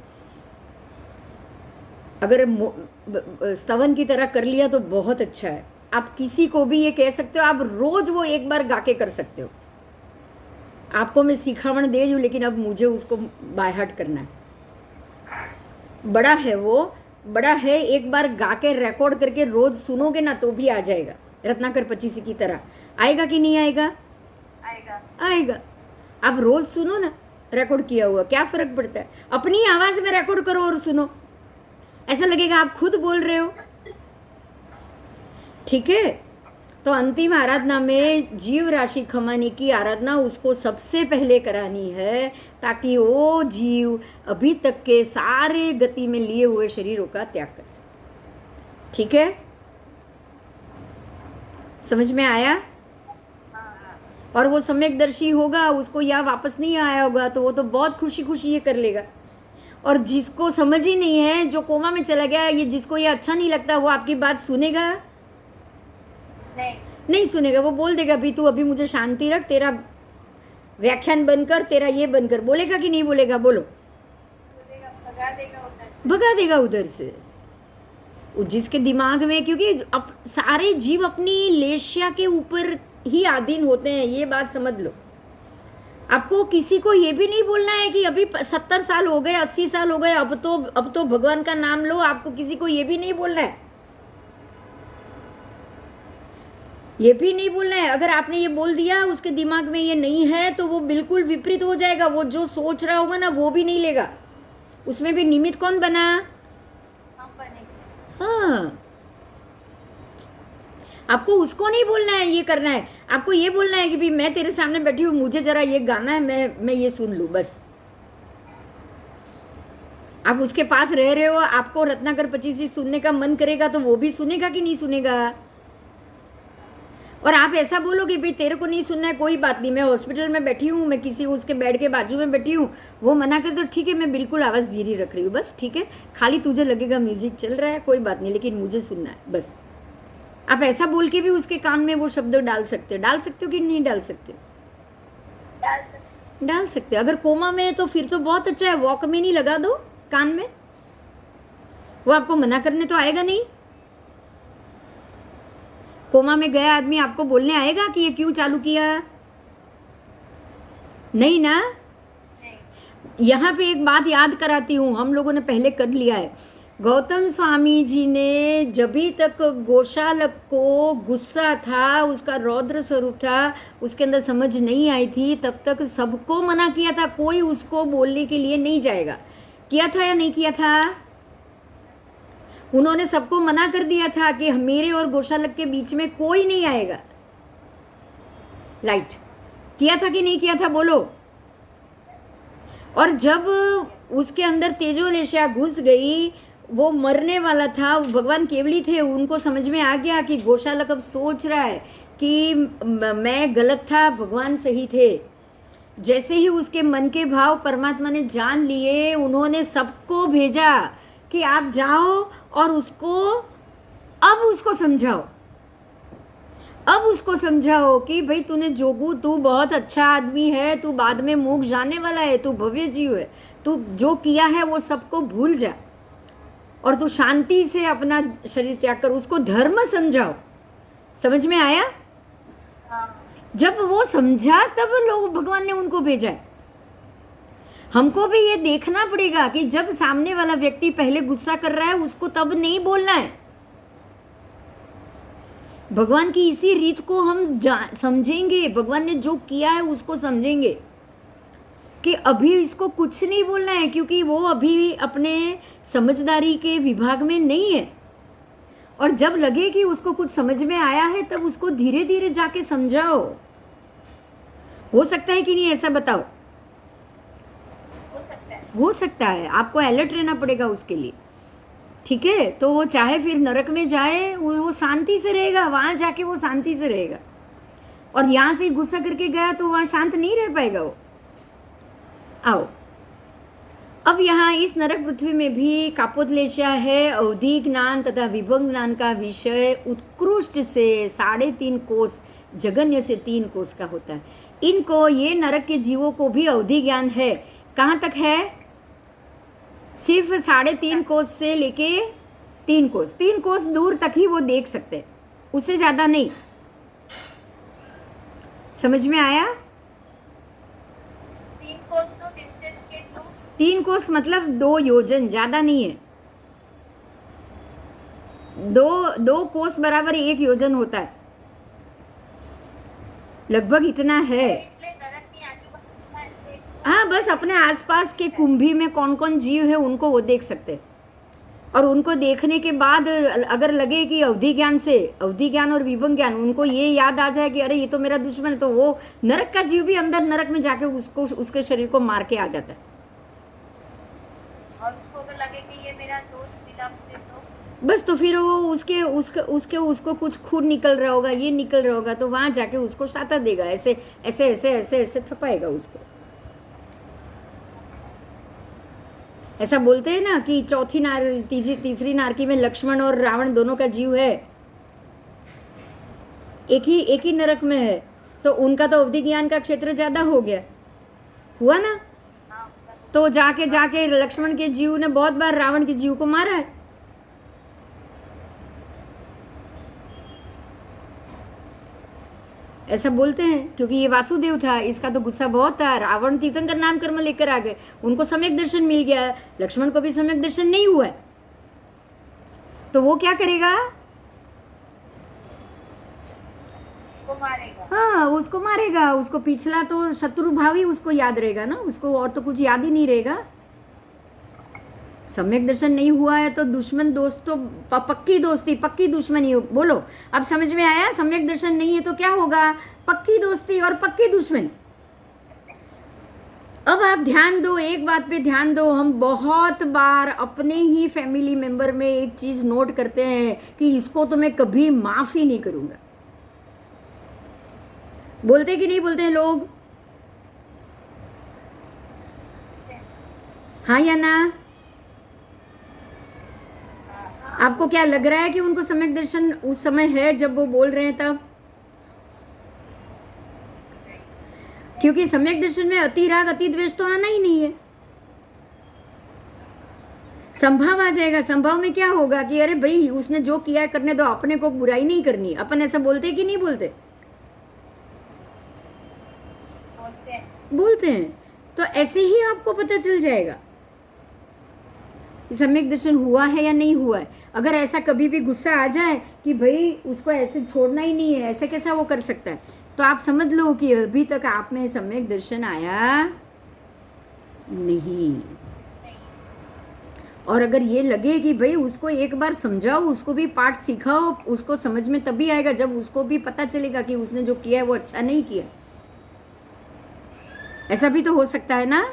अगर स्तवन की तरह कर लिया तो बहुत अच्छा है। आप किसी को भी ये कह सकते हो, आप रोज वो 1 बार गा के कर सकते हो। आपको मैं सिखावण दे दूँ, लेकिन अब मुझे उसको बाय हार्ट करना है। बड़ा है वो, बड़ा है, 1 बार गा के रिकॉर्ड करके रोज सुनोगे ना तो भी आ जाएगा, रत्नाकर 25 की तरह। आएगा कि नहीं आएगा? आएगा, आएगा। आप रोज सुनो ना रिकॉर्ड किया हुआ, क्या फर्क पड़ता है? अपनी आवाज में रिकॉर्ड करो और सुनो, ऐसा लगेगा आप खुद बोल रहे हो। ठीक है? तो अंतिम आराधना में जीव राशि खमाने की आराधना उसको सबसे पहले करानी है, ताकि वो जीव अभी तक के सारे गति में लिए हुए शरीरों का त्याग कर सके। ठीक है? समझ में आया? और वो सम्यकदर्शी होगा, उसको या वापस नहीं आया होगा, तो वो तो बहुत खुशी खुशी ये कर लेगा। और जिसको समझ ही नहीं है, जो कोमा में चला गया, ये जिसको ये अच्छा नहीं लगता, वो आपकी बात सुनेगा? नहीं सुनेगा। वो बोल देगा भी तू अभी मुझे शांति रख, तेरा व्याख्यान बंद कर, तेरा ये बंद कर। बोलेगा कि नहीं बोलेगा? बोलो। भगा देगा उधर से। जिसके दिमाग में, क्योंकि अब सारे जीव अपनी लेशिया के ऊपर ही अधीन होते हैं, ये बात समझ लो। आपको किसी को ये भी नहीं बोलना है कि अभी 70 साल हो गए, 80 साल हो गए, अब तो भगवान का नाम लो। आपको किसी को ये भी नहीं बोलना है, ये भी नहीं बोलना है। अगर आपने ये बोल दिया, उसके दिमाग में ये नहीं है, तो वो बिल्कुल विपरीत हो जाएगा। वो जो सोच रहा होगा ना वो भी नहीं लेगा। उसमें भी निमित्त कौन बना? हाँ, आपको उसको नहीं बोलना है ये करना है। आपको ये बोलना है कि भाई मैं तेरे सामने बैठी हूँ, मुझे जरा ये गाना है, मैं ये सुन लूँ, बस। आप उसके पास रह रहे हो, आपको रत्नाकर 25 सुनने का मन करेगा तो वो भी सुनेगा कि नहीं सुनेगा? और आप ऐसा बोलो कि भाई तेरे को नहीं सुनना है, कोई बात नहीं, मैं हॉस्पिटल में बैठी हूँ, मैं किसी उसके बेड के बाजू में बैठी हूँ, वो मना कर तो ठीक है, मैं बिल्कुल आवाज़ धीरे रख रही हूँ, बस ठीक है, खाली तुझे लगेगा म्यूजिक चल रहा है, कोई बात नहीं, लेकिन मुझे सुनना है, बस। आप ऐसा बोल के भी उसके कान में वो शब्द डाल सकते हो कि नहीं डाल सकते? डाल सकते हो। अगर कोमा में है तो फिर तो बहुत अच्छा है, वॉक में नहीं लगा दो कान में, वो आपको मना करने तो आएगा नहीं। कोमा में गया आदमी आपको बोलने आएगा कि ये क्यों चालू किया? नहीं ना। यहाँ पे एक बात याद कराती हूँ, हम लोगों ने पहले कर लिया है। गौतम स्वामी जी ने जब भी तक गोशालक को गुस्सा था, उसका रौद्र स्वरूप था, उसके अंदर समझ नहीं आई थी, तब तक सबको मना किया था, कोई उसको बोलने के लिए नहीं जाएगा। किया था या नहीं किया था? उन्होंने सबको मना कर दिया था कि मेरे और गोशालक के बीच में कोई नहीं आएगा। लाइट किया था कि नहीं किया था? बोलो। और जब उसके अंदर तेजोलेशा घुस गई, वो मरने वाला था, भगवान केवली थे, उनको समझ में आ गया कि गोशालक अब सोच रहा है कि मैं गलत था, भगवान सही थे। जैसे ही उसके मन के भाव परमात्मा ने जान लिए, उन्होंने सबको भेजा कि आप जाओ और उसको समझाओ। अब उसको समझाओ कि भाई तूने जोगू, तू बहुत अच्छा आदमी है, तू बाद में मोक्ष जाने वाला है, तू भव्य जीव है, तू जो किया है वो सबको भूल जा और तू शांति से अपना शरीर त्याग कर। उसको धर्म समझाओ। समझ में आया? जब वो समझा तब लोग, भगवान ने उनको भेजा है। हमको भी ये देखना पड़ेगा कि जब सामने वाला व्यक्ति पहले गुस्सा कर रहा है, उसको तब नहीं बोलना है। भगवान की इसी रीत को हम समझेंगे, भगवान ने जो किया है उसको समझेंगे कि अभी इसको कुछ नहीं बोलना है, क्योंकि वो अभी अपने समझदारी के विभाग में नहीं है। और जब लगे कि उसको कुछ समझ में आया है, तब उसको धीरे धीरे जाके समझाओ। हो सकता है कि नहीं, ऐसा बताओ? हो सकता है। आपको अलर्ट रहना पड़ेगा उसके लिए, ठीक है? तो वो चाहे फिर नरक में जाए, वो शांति से रहेगा, वहां जाके वो शांति से रहेगा। और यहाँ से गुस्सा करके गया तो वहां शांत नहीं रह पाएगा वो। आओ, अब यहाँ इस नरक पृथ्वी में भी कापोद्लेशा है। अवधि ज्ञान तथा विभंग ज्ञान का विषय उत्कृष्ट से 3.5 कोस, जगन्य से 3 कोस का होता है। इनको, ये नरक के जीवों को भी अवधि ज्ञान है। कहाँ तक है? सिर्फ 3.5 कोस से लेके 3 कोस, 3 कोस दूर तक ही वो देख सकते हैं, उससे ज्यादा नहीं। समझ में आया? 3 कोस तो डिस्टेंस के 3 कोस मतलब 2 योजन, ज्यादा नहीं है। 2 कोस बराबर 1 योजन होता है, लगभग इतना है। हाँ, बस अपने आसपास के कुंभी में कौन कौन जीव है उनको वो देख सकते हैं। और उनको देखने के बाद अगर लगे कि अवधि ज्ञान और विभंग ज्ञान, उनको ये याद आ जाए कि अरे ये तो मेरा दुश्मन है, तो वो नरक का जीव भी अंदर नरक में जाके उसके शरीर को मार के आ जाता है। और उसको अगर लगे कि ये मेरा दोस्त मिला मुझे, तो बस तो फिर वो उसको कुछ खून निकल रहा होगा, ये निकल रहा होगा, तो वहां जाके उसको शाता देगा, ऐसे ऐसे ऐसे ऐसे ऐसे थपाएगा उसको। ऐसा बोलते हैं ना कि तीसरी नारकी में लक्ष्मण और रावण दोनों का जीव है, एक ही नरक में है, तो उनका तो अवधि ज्ञान का क्षेत्र ज्यादा हो गया, हुआ ना? तो जाके लक्ष्मण के जीव ने बहुत बार रावण के जीव को मारा है। ऐसा बोलते हैं, क्योंकि ये वासुदेव था, इसका तो गुस्सा बहुत था। रावण तीर्थंकर नाम कर्म लेकर आ गए, उनको सम्यक दर्शन मिल गया, लक्ष्मण को भी सम्यक दर्शन नहीं हुआ है, तो वो क्या करेगा? उसको मारेगा। हाँ, उसको मारेगा। उसको पिछला तो शत्रु भाव ही उसको याद रहेगा ना, उसको और तो कुछ याद ही नहीं रहेगा। सम्यक दर्शन नहीं हुआ है तो दुश्मन दोस्त तो पक्की दोस्ती, पक्की दुश्मनी। बोलो, अब समझ में आया? सम्यक दर्शन नहीं है तो क्या होगा? पक्की दोस्ती और पक्की दुश्मनी। अब आप ध्यान दो, एक बात पे ध्यान दो। हम बहुत बार अपने ही फैमिली मेंबर में एक चीज नोट करते हैं कि इसको तो मैं कभी माफ ही नहीं करूंगा। बोलते कि नहीं बोलते हैं लोग? हाँ या ना? आपको क्या लग रहा है कि उनको सम्यक दर्शन उस समय है जब वो बोल रहे हैं तब? क्योंकि सम्यक दर्शन में अति राग अति द्वेष तो आना ही नहीं है। संभाव आ जाएगा। संभाव में क्या होगा कि अरे भाई उसने जो किया है करने दो, अपने को बुराई नहीं करनी। अपन ऐसा बोलते कि नहीं बोलते? बोलते हैं। तो ऐसे ही आपको पता चल जाएगा सम्यक दर्शन हुआ है या नहीं हुआ है। अगर ऐसा कभी भी गुस्सा आ जाए कि भाई उसको ऐसे छोड़ना ही नहीं है, ऐसे कैसा वो कर सकता है, तो आप समझ लो कि अभी तक आप में सम्यक दर्शन आया नहीं। और अगर ये लगे कि भाई उसको एक बार समझाओ, उसको भी पाठ सिखाओ, उसको समझ में तभी आएगा जब उसको भी पता चलेगा कि उसने जो किया है वो अच्छा नहीं किया। ऐसा भी तो हो सकता है ना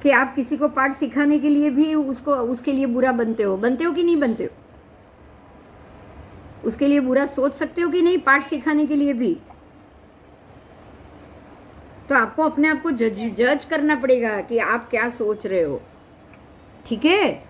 कि आप किसी को पाठ सिखाने के लिए भी उसके लिए बुरा बनते हो कि नहीं बनते हो? उसके लिए बुरा सोच सकते हो कि नहीं पाठ सिखाने के लिए भी? तो आपको अपने आप को जज करना पड़ेगा कि आप क्या सोच रहे हो, ठीक है?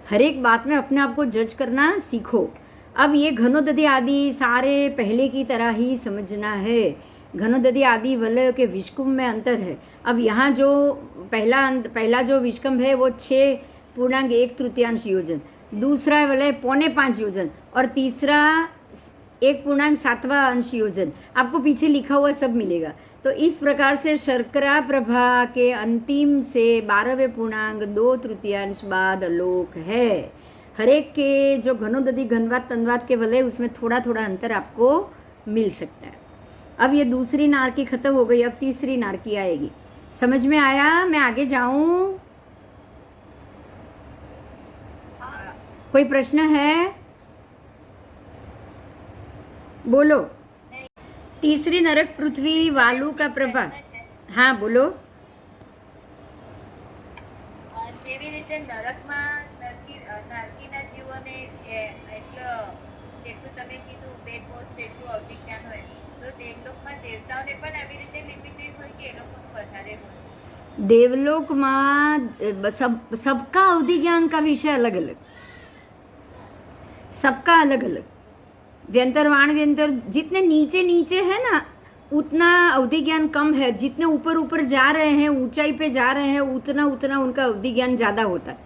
हर एक बात में अपने आप को जज करना सीखो। अब ये घनोदधि आदि सारे पहले की तरह ही समझना है। घनोदधि आदि वलय के विष्कुंभ में अंतर है। अब यहाँ जो पहला जो विष्कुंभ है वो 6.1 योजन, दूसरा वलय 4.25 योजन और तीसरा 1.7 योजन। आपको पीछे लिखा हुआ सब मिलेगा। तो इस प्रकार से शर्करा प्रभा के अंतिम से 12.2 बाद आलोक है। हर एक के जो घनोदधि घनवात तनवात के वलय उसमें थोड़ा थोड़ा अंतर आपको मिल सकता है। अब ये दूसरी नारकी खत्म हो गई, अब तीसरी नारकी आएगी। समझ में आया? मैं आगे जाऊं? कोई प्रश्न है? बोलो। तीसरी नरक पृथ्वी वालू का प्रभा। हाँ बोलो। જેવી રીતે નરકમાં નારકીના જીવોને એટલો જેટલું તમે કીધું 2 કોષ જેટલું અવધિજ્ઞાન હોય તો દેવલોકમાં દેવતાઓને પણ આવી રીતે લિમિટેડ હોય કે એ લોકોનું વધારે હોય? देवलोकમાં सबका अवधि ज्ञान का विषय अलग अलग, सबका अलग अलग। व्यंतर वाण व्यंतर जितने नीचे नीचे है ना उतना अवधि ज्ञान कम है, जितने ऊपर ऊपर जा रहे हैं, ऊंचाई पे जा रहे हैं, उतना उतना उनका अवधि ज्ञान ज़्यादा होता है।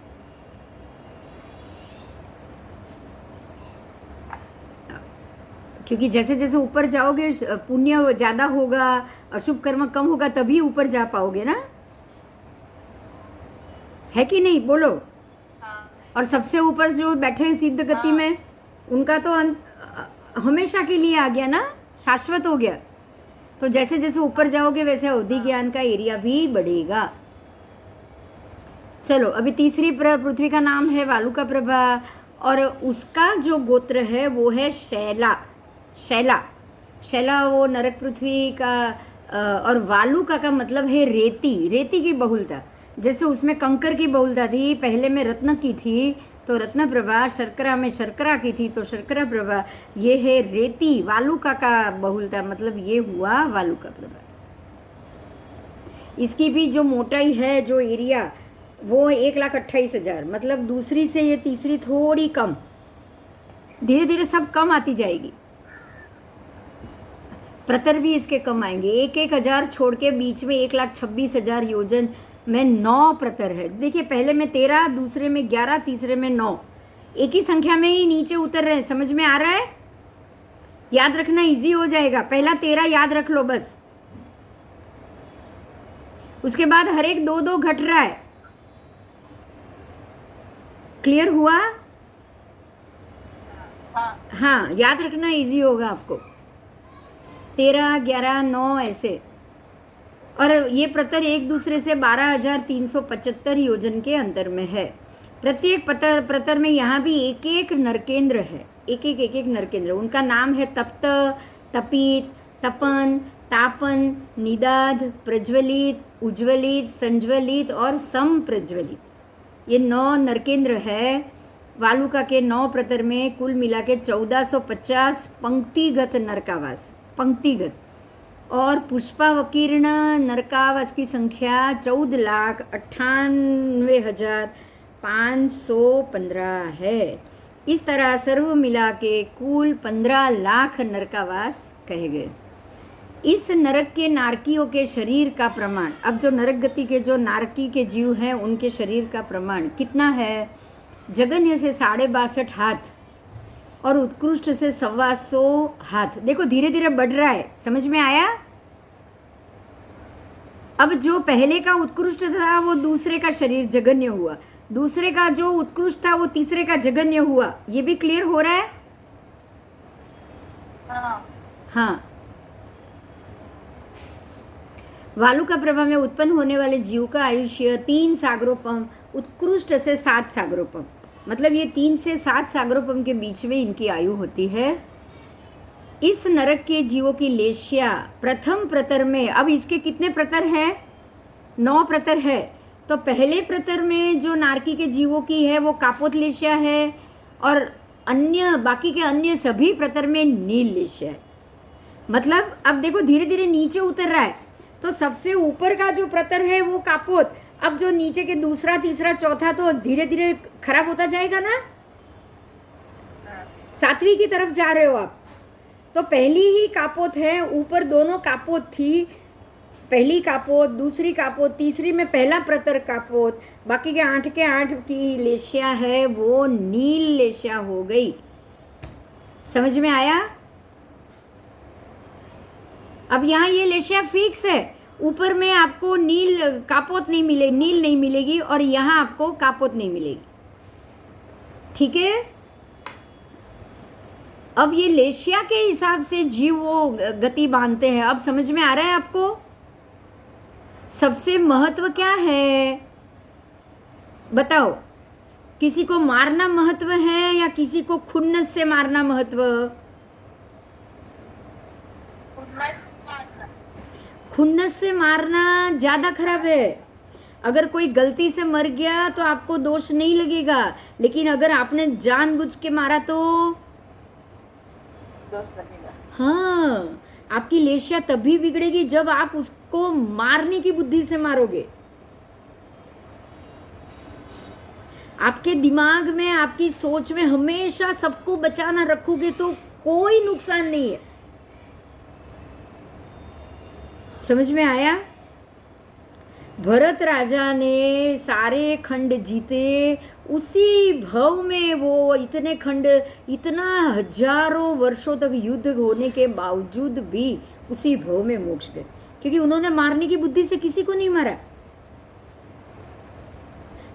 क्योंकि जैसे जैसे ऊपर जाओगे पुण्य ज़्यादा होगा, अशुभ कर्म कम होगा, तभी ऊपर जा पाओगे ना, है कि नहीं? बोलो। और सबसे ऊपर जो बैठे हैं सिद्ध गति में, उनका तो हमेशा के लिए आ गया ना, शाश्वत हो गया। तो जैसे जैसे ऊपर जाओगे वैसे अवधि ज्ञान का एरिया भी बढ़ेगा। चलो अभी तीसरी पृथ्वी का नाम है वालुका प्रभा और उसका जो गोत्र है वो है शैला। शैला शैला वो नरक पृथ्वी का और वालुका का मतलब है रेती, रेती की बहुलता। जैसे उसमें कंकर की बहुलता थी, पहले में रत्न की थी तो रत्न प्रभा, शर्करा में शर्करा की थी तो शर्करा प्रभा, ये है रेती वालुका का बहुलता, मतलब ये हुआ वालुका प्रभा। इसकी भी जो मोटाई है, जो एरिया, वो 1,28,000, मतलब दूसरी से ये तीसरी थोड़ी कम, धीरे धीरे सब कम आती जाएगी। प्रतर भी इसके कम आएंगे, 1,000 छोड़ के बीच में 1,26,000 योजन में 9 प्रतर है। देखिए पहले में 13, दूसरे में 11, तीसरे में 9, एक ही संख्या में ही नीचे उतर रहे हैं। समझ में आ रहा है? याद रखना इजी हो जाएगा। पहला 13 याद रख लो बस, उसके बाद हर एक 2-2 घट रहा है। क्लियर हुआ? हाँ याद रखना इजी होगा आपको। 13, 11, 9 ऐसे। और ये प्रतर एक दूसरे से 12,375 योजन के अंतर में है। प्रत्येक प्रतर में यहाँ भी एक एक नरकेंद्र है, एक एक नरकेंद्र। उनका नाम है तप्त, तपित, तपन, तापन, निदाध, प्रज्वलित, उज्ज्वलित, संज्वलित और समप्रज्वलित। ये 9 नरकेंद्र है। वालुका के 9 प्रतर में कुल मिला के 1450 पंक्तिगत नरकावास, पंक्तिगत। और पुष्पावकीर्ण नरकावास की संख्या 14,98,515 है। इस तरह सर्व मिला के कुल 15 लाख नरकावास कहे गए। इस नरक के नारकियों के शरीर का प्रमाण, अब जो नरक गति के जो नारकी के जीव हैं उनके शरीर का प्रमाण कितना है? जगन्य से 62.5 हाथ और उत्कृष्ट से 125 हाथ। देखो धीरे धीरे बढ़ रहा है, समझ में आया? अब जो पहले का उत्कृष्ट था वो दूसरे का शरीर जगन्य हुआ, दूसरे का जो उत्कृष्ट था वो तीसरे का जगन्य हुआ। ये भी क्लियर हो रहा है? हाँ। वालुका प्रभा में उत्पन्न होने वाले जीव का आयुष्य 3 सागरोपम, उत्कृष्ट से 7 सागरोपम, मतलब ये 3 से 7 सागरोपम के बीच में इनकी आयु होती है। इस नरक के जीवों की लेशिया प्रथम प्रतर में, अब इसके कितने प्रतर हैं? 9 प्रतर है। तो पहले प्रतर में जो नारकी के जीवों की है वो कापोत लेशिया है और अन्य बाकी के अन्य सभी प्रतर में नील लेशिया है। मतलब अब देखो धीरे धीरे नीचे उतर रहा है, तो सबसे ऊपर का जो प्रतर है वो कापोत, अब जो नीचे के दूसरा तीसरा चौथा तो धीरे धीरे खराब होता जाएगा ना, सातवीं की तरफ जा रहे हो आप। तो पहली ही कापोत है, ऊपर दोनों कापोत थी, पहली कापोत, दूसरी कापोत, तीसरी में पहला प्रतर कापोत, बाकी के 8 की लेशिया है वो नील लेशिया हो गई। समझ में आया? अब यहाँ ये लेशिया फिक्स है, ऊपर में आपको नील कापोत नहीं मिले, नील नहीं मिलेगी, और यहाँ आपको कापोत नहीं मिलेगी। ठीक है? अब ये लेशिया के हिसाब से जीव वो गति बांधते हैं। अब समझ में आ रहा है आपको? सबसे महत्व क्या है बताओ? किसी को मारना महत्व है या किसी को खुन्नस से मारना महत्व? खुन्नस से मारना ज़्यादा खराब है। अगर कोई गलती से मर गया तो आपको दोष नहीं लगेगा, लेकिन अगर आपने जानबूझ के मारा तो दोष लगेगा। हाँ, आपकी लेशिया तभी बिगड़ेगी जब आप उसको मारने की बुद्धि से मारोगे। आपके दिमाग में, आपकी सोच में हमेशा सबको बचाना रखोगे तो कोई नुकसान नहीं है। समझ में आया? भरत राजा ने सारे खंड जीते, उसी भव में वो इतने खंड, इतना हजारों वर्षों तक युद्ध होने के बावजूद भी उसी भव में मोक्ष गए, क्योंकि उन्होंने मारने की बुद्धि से किसी को नहीं मारा।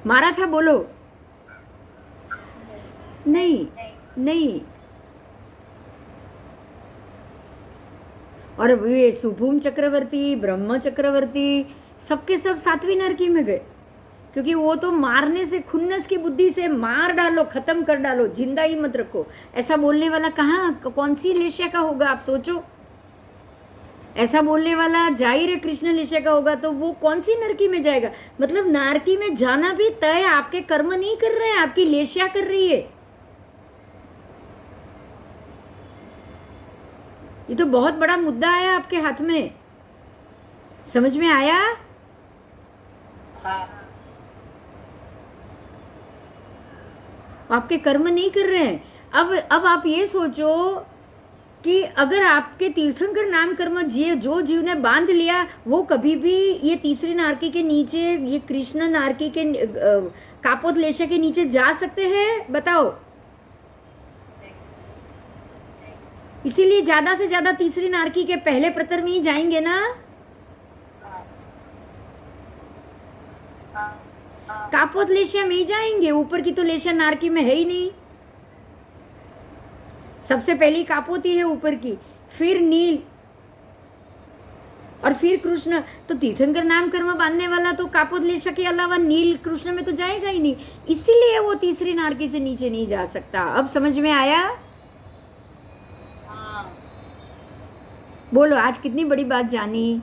मारा था? बोलो। नहीं, नहीं। और ये सुभूम चक्रवर्ती, ब्रह्म चक्रवर्ती, सबके सब सातवीं नरकी में गए, क्योंकि वो तो मारने से, खुन्नस की बुद्धि से मार डालो, खत्म कर डालो, जिंदा ही मत रखो, ऐसा बोलने वाला कहाँ, कौन सी लेशिया का होगा आप सोचो? ऐसा बोलने वाला जाहिर है कृष्ण लेशिया का होगा, तो वो कौन सी नरकी में जाएगा? मतलब नरकी में जाना भी तय आपके कर्म नहीं कर रहे हैं, आपकी लेशिया कर रही है। ये तो बहुत बड़ा मुद्दा आया आपके हाथ में। समझ में आया? आपके कर्म नहीं कर रहे हैं। अब आप ये सोचो कि अगर आपके तीर्थंकर नाम कर्म जो जीव ने बांध लिया, वो कभी भी ये तीसरी नारकी के नीचे, ये कृष्ण नारकी के कापोत लेशिया के नीचे जा सकते हैं? बताओ। इसीलिए ज्यादा से ज्यादा तीसरी नारकी के पहले प्रतर में ही जाएंगे ना। कापोत लेशिया में ही जाएंगे, ऊपर की तो लेशिया नारकी में है ही नहीं। सबसे पहली कापोत ही है ऊपर की, फिर नील, और फिर कृष्ण। तो तीर्थंकर नाम कर्म बांधने वाला तो कापोत लेशिया के अलावा नील कृष्ण में तो जाएगा ही नहीं, इसीलिए वो तीसरी नारकी से नीचे नहीं जा सकता। अब समझ में आया? बोलो, आज कितनी बड़ी बात जानी।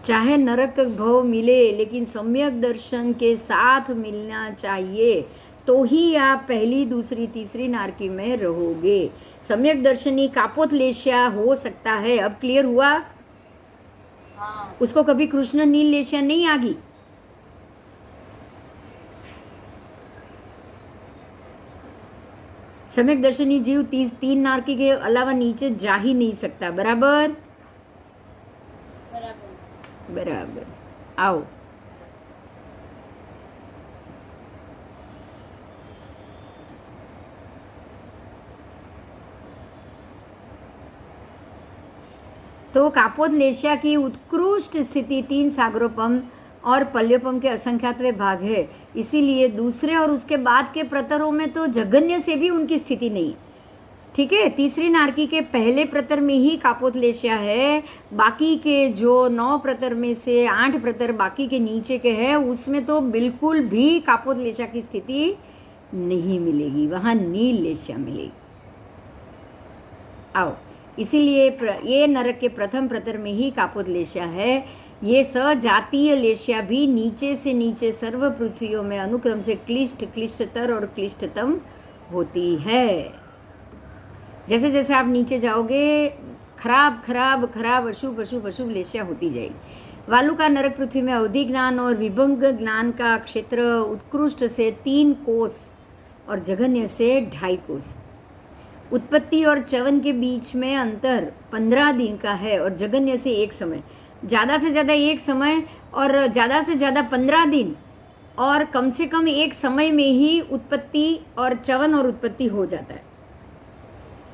चाहे नरक भव मिले, लेकिन सम्यक दर्शन के साथ मिलना चाहिए, तो ही आप पहली, दूसरी, तीसरी नारकी में रहोगे। सम्यक दर्शनी कापोत लेशिया हो सकता है। अब क्लियर हुआ? उसको कभी कृष्ण नील लेशिया नहीं आगी। सम्यक दर्शनी जीव 3 नारकी के अलावा नीचे जा ही नहीं सकता। बराबर? बराबर। आओ। तो कापोत लेशिया की उत्कृष्ट स्थिति 3 सागरोपम और पल्योपम के असंख्यातवे भाग है, इसीलिए दूसरे और उसके बाद के प्रतरों में तो जघन्य से भी उनकी स्थिति नहीं। ठीक है? तीसरी नारकी के पहले प्रतर में ही कापोत लेशिया है, बाकी के जो 9 प्रतर में से 8 प्रतर बाकी के नीचे के हैं, उसमें तो बिल्कुल भी कापोत लेशिया की स्थिति नहीं मिलेगी, वहाँ नील लेशिया मिलेगी। आओ, इसीलिए ये नरक के प्रथम प्रतर में ही कापोत लेशिया है। ये सजातीय लेशिया भी नीचे से नीचे सर्व पृथ्वियों में अनुक्रम से क्लिष्ट, क्लिष्टतर और क्लिष्टतम होती है। जैसे जैसे आप नीचे जाओगे खराब खराब खराब अशुभ अशुभ अशुभ लेशिया होती जाएगी। वालुका नरक पृथ्वी में अवधि ज्ञान और विभंग ज्ञान का क्षेत्र उत्कृष्ट से 3 कोस और जघन्य से 2.5 कोस। उत्पत्ति और च्यवन के बीच में अंतर 15 दिन का है और जघन्य से 1 समय। ज़्यादा से ज़्यादा 1 समय और ज़्यादा से ज़्यादा 15 दिन और कम से कम 1 समय में ही उत्पत्ति और च्यवन और उत्पत्ति हो जाता है।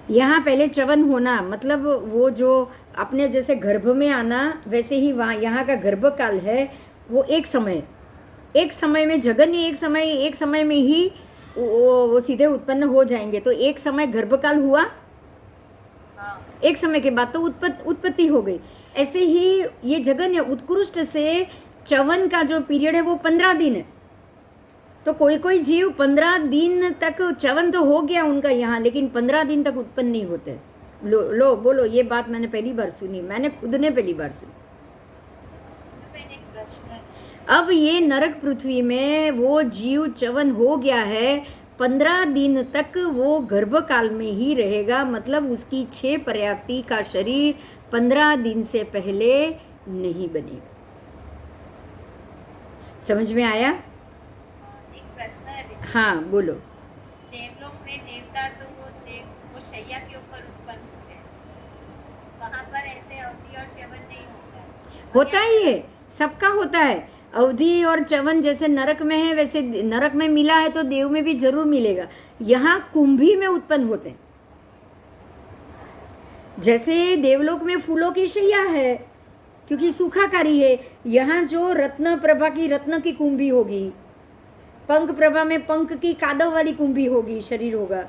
यहाँ पहले च्यवन होना मतलब वो जो अपने जैसे गर्भ में आना वैसे ही वहाँ यहाँ का गर्भकाल है वो 1 समय में जघन्य 1 समय में ही वो सीधे उत्पन्न हो जाएंगे। तो 1 समय गर्भकाल हुआ, 1 समय के बाद तो उत्पत्ति हो गई। ऐसे ही ये जघन्य उत्कृष्ट से च्यवन का जो पीरियड है वो 15 दिन है। तो कोई कोई जीव 15 दिन तक च्यवन तो हो गया उनका यहाँ, लेकिन 15 दिन तक उत्पन्न नहीं होते। लो बोलो, ये बात मैंने पहली बार सुनी, मैंने खुद ने पहली बार सुनी। अब ये नरक पृथ्वी में वो जीव च्यवन हो गया है, 15 दिन तक वो गर्भकाल में ही रहेगा, मतलब उसकी 6 प्रजाति का शरीर 15 दिन से पहले नहीं बनेगा। समझ में आया? एक प्रश्न है दीदी। हाँ बोलो। देवलोक में देवता तो वो शैया के ऊपर उत्पन्न होते हैं, वहाँ पर ऐसे अवधि और च्यवन नहीं होता है। होता ही है, सबका होता है। अवधि और च्यवन जैसे नरक में है वैसे नरक में मिला है तो देव में भी जरूर मिलेगा। यहाँ कुंभी में उत्पन्न होते हैं। जैसे देवलोक में फूलों की शैया है क्योंकि सूखाकारी है, यहाँ जो रत्न प्रभा की रत्न की कुंभी होगी, पंख प्रभा में पंख की कादव वाली कुंभी होगी, शरीर होगा।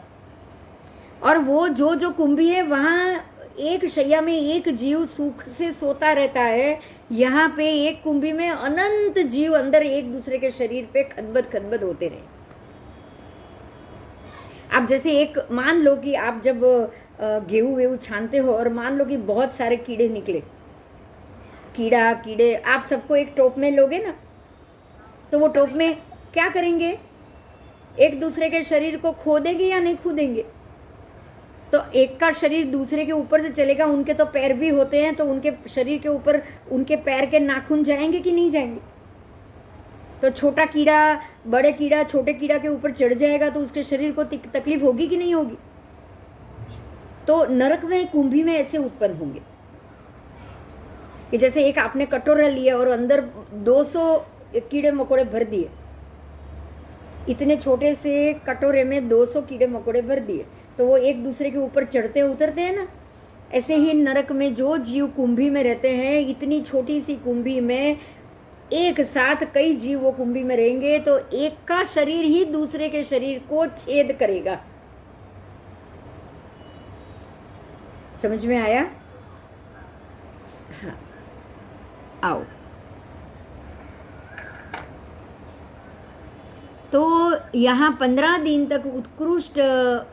और वो जो कुंभी है वहाँ एक शैया में एक जीव सुख से सोता रहता है। यहाँ पे एक कुंभी में अनंत जीव अंदर एक दूसरे के शरीर पे खदबद होते रहे। आप जैसे एक मान लो कि आप जब गेहूं वेहूं छानते हो और मान लो कि बहुत सारे कीड़े निकले, कीड़े आप सबको एक टोप में लोगे ना, तो वो टोप में क्या करेंगे? एक दूसरे के शरीर को खोदेंगे या नहीं खोदेंगे? तो एक का शरीर दूसरे के ऊपर से चलेगा। उनके तो पैर भी होते हैं, तो उनके शरीर के ऊपर उनके पैर के नाखून जाएंगे कि नहीं जाएंगे? तो छोटा कीड़ा बड़े कीड़ा छोटे कीड़ा के ऊपर चढ़ जाएगा तो उसके शरीर को तकलीफ होगी कि नहीं होगी? तो नरक में कुंभी में ऐसे उत्पन्न होंगे कि जैसे एक आपने कटोरा लिया और अंदर 200 कीड़े मकोड़े भर दिए। इतने छोटे से कटोरे में 200 कीड़े मकोड़े भर दिए तो वो एक दूसरे के ऊपर चढ़ते उतरते हैं ना। ऐसे ही नरक में जो जीव कुंभी में रहते हैं, इतनी छोटी सी कुंभी में एक साथ कई जीव वो कुंभी में रहेंगे, तो एक का शरीर ही दूसरे के शरीर को छेद करेगा। समझ में आया? हाँ, आओ। तो यहाँ 15 दिन तक उत्कृष्ट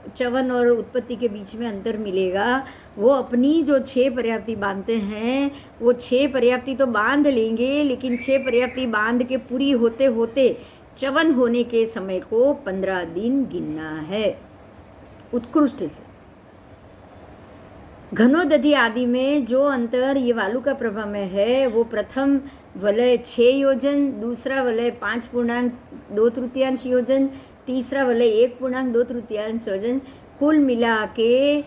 च्यवन और उत्पत्ति के बीच में अंतर मिलेगा। वो अपनी जो 6 प्रजाति बांधते हैं वो 6 प्रजाति तो बांध लेंगे, लेकिन 6 प्रजाति बांध के पूरी होते होते च्यवन होने के समय को 15 दिन गिनना है उत्कृष्ट से। घनोदधि आदि में जो अंतर ये वालुका प्रभा में है वो प्रथम वलय 6 योजन, दूसरा वलय 5.2 योजन, तीसरा वलय 1.2 योजन, कुल मिला के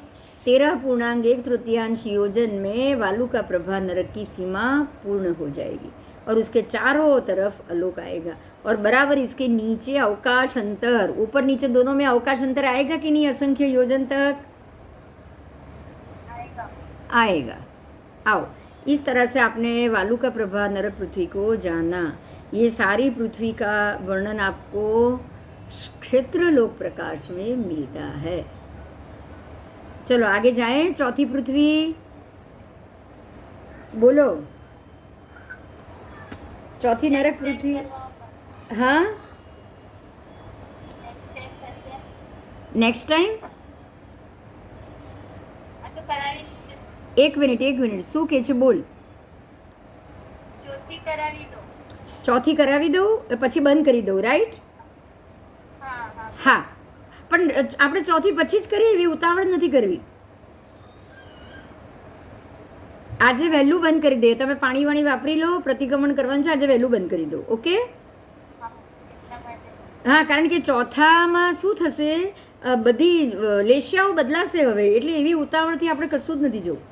13.1 योजन में वालुका प्रभा नरक की सीमा पूर्ण हो जाएगी और उसके चारों तरफ आलोक आएगा। और बराबर इसके नीचे अवकाश अंतर, ऊपर नीचे दोनों में अवकाश अंतर आएगा कि नहीं? असंख्य योजन तक आएगा। आओ, इस तरह से आपने वालुका प्रभा नरक पृथ्वी को जाना। ये सारी पृथ्वी का वर्णन आपको क्षेत्र लोक प्रकाश में मिलता है। चलो आगे जाएं। चौथी पृथ्वी बोलो, चौथी नरक पृथ्वी। हाँ, नेक्स्ट टाइम। एक मिनट શું કે છે બોલ। ચોથી કરાવી દો. ચોથી કરાવી દઉં પછી બંધ કરી દઉં, રાઈટ? હા હા હા, પણ આપણે ચોથી પછી જ કરીએ, એવી ઉતાવળ નથી કરવી. આજે વહેલું બંધ કરી દે. તમે પાણી વાણી વાપરી લો, પ્રતિક્રમણ કરવાનું છે, આજે વહેલું બંધ કરી દો. ઓકે? હા એટલા માટે જ. હા, કારણ કે ચોથામાં શું થશે, બધી લેશિયાઓ બદલાશે હવે, એટલે એવી ઉતાવળથી આપણે કશું જ નથી જોવું.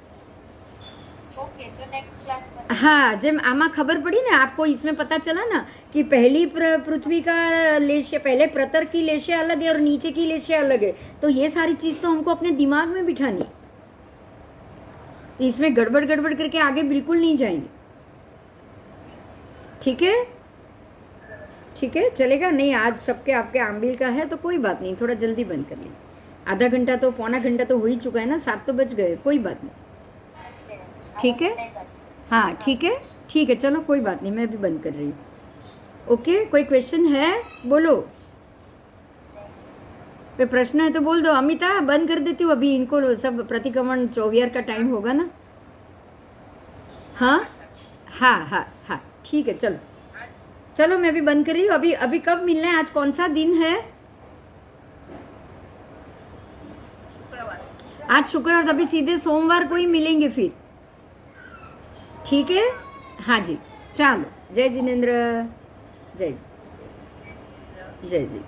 ओके तो नेक्स्ट क्लास में. हाँ, જેમ આમાં ખબર પડી ना आपको, इसमें पता चला ना कि पहली पृथ्वी का लेशिया, पहले प्रतर की लेशिया अलग है और नीचे की लेशिया अलग है, तो ये सारी चीज़ तो हमको अपने दिमाग में बिठानी, इसमें गड़बड़ गड़बड़ करके आगे बिल्कुल नहीं जाएंगे. ठीक है? ठीक है, चलेगा? नहीं आज सबके आपके आम्बिल का है तो कोई बात नहीं, थोड़ा जल्दी बंद कर लीजिए. आधा घंटा तो, पौना घंटा तो हो ही चुका है ना, 7 तो बज गए, कोई बात नहीं. ठीक है? हाँ ठीक है, ठीक है, चलो कोई बात नहीं, मैं भी बंद कर रही हूँ. ओके, कोई क्वेश्चन है? बोलो, कोई प्रश्न है तो बोल दो. अमिता बंद कर देती हूँ अभी, इनको सब प्रतिक्रमण 24 का टाइम होगा ना. हाँ हाँ हाँ हाँ ठीक है, चलो चलो मैं भी बंद कर रही हूँ. अभी अभी कब मिलना है? आज कौन सा दिन है? आज शुक्रवार, तो अभी सीधे सोमवार को ही मिलेंगे फिर. ठीक है? हाँ जी, चलो. जय जिनेन्द्र. जय जय जी.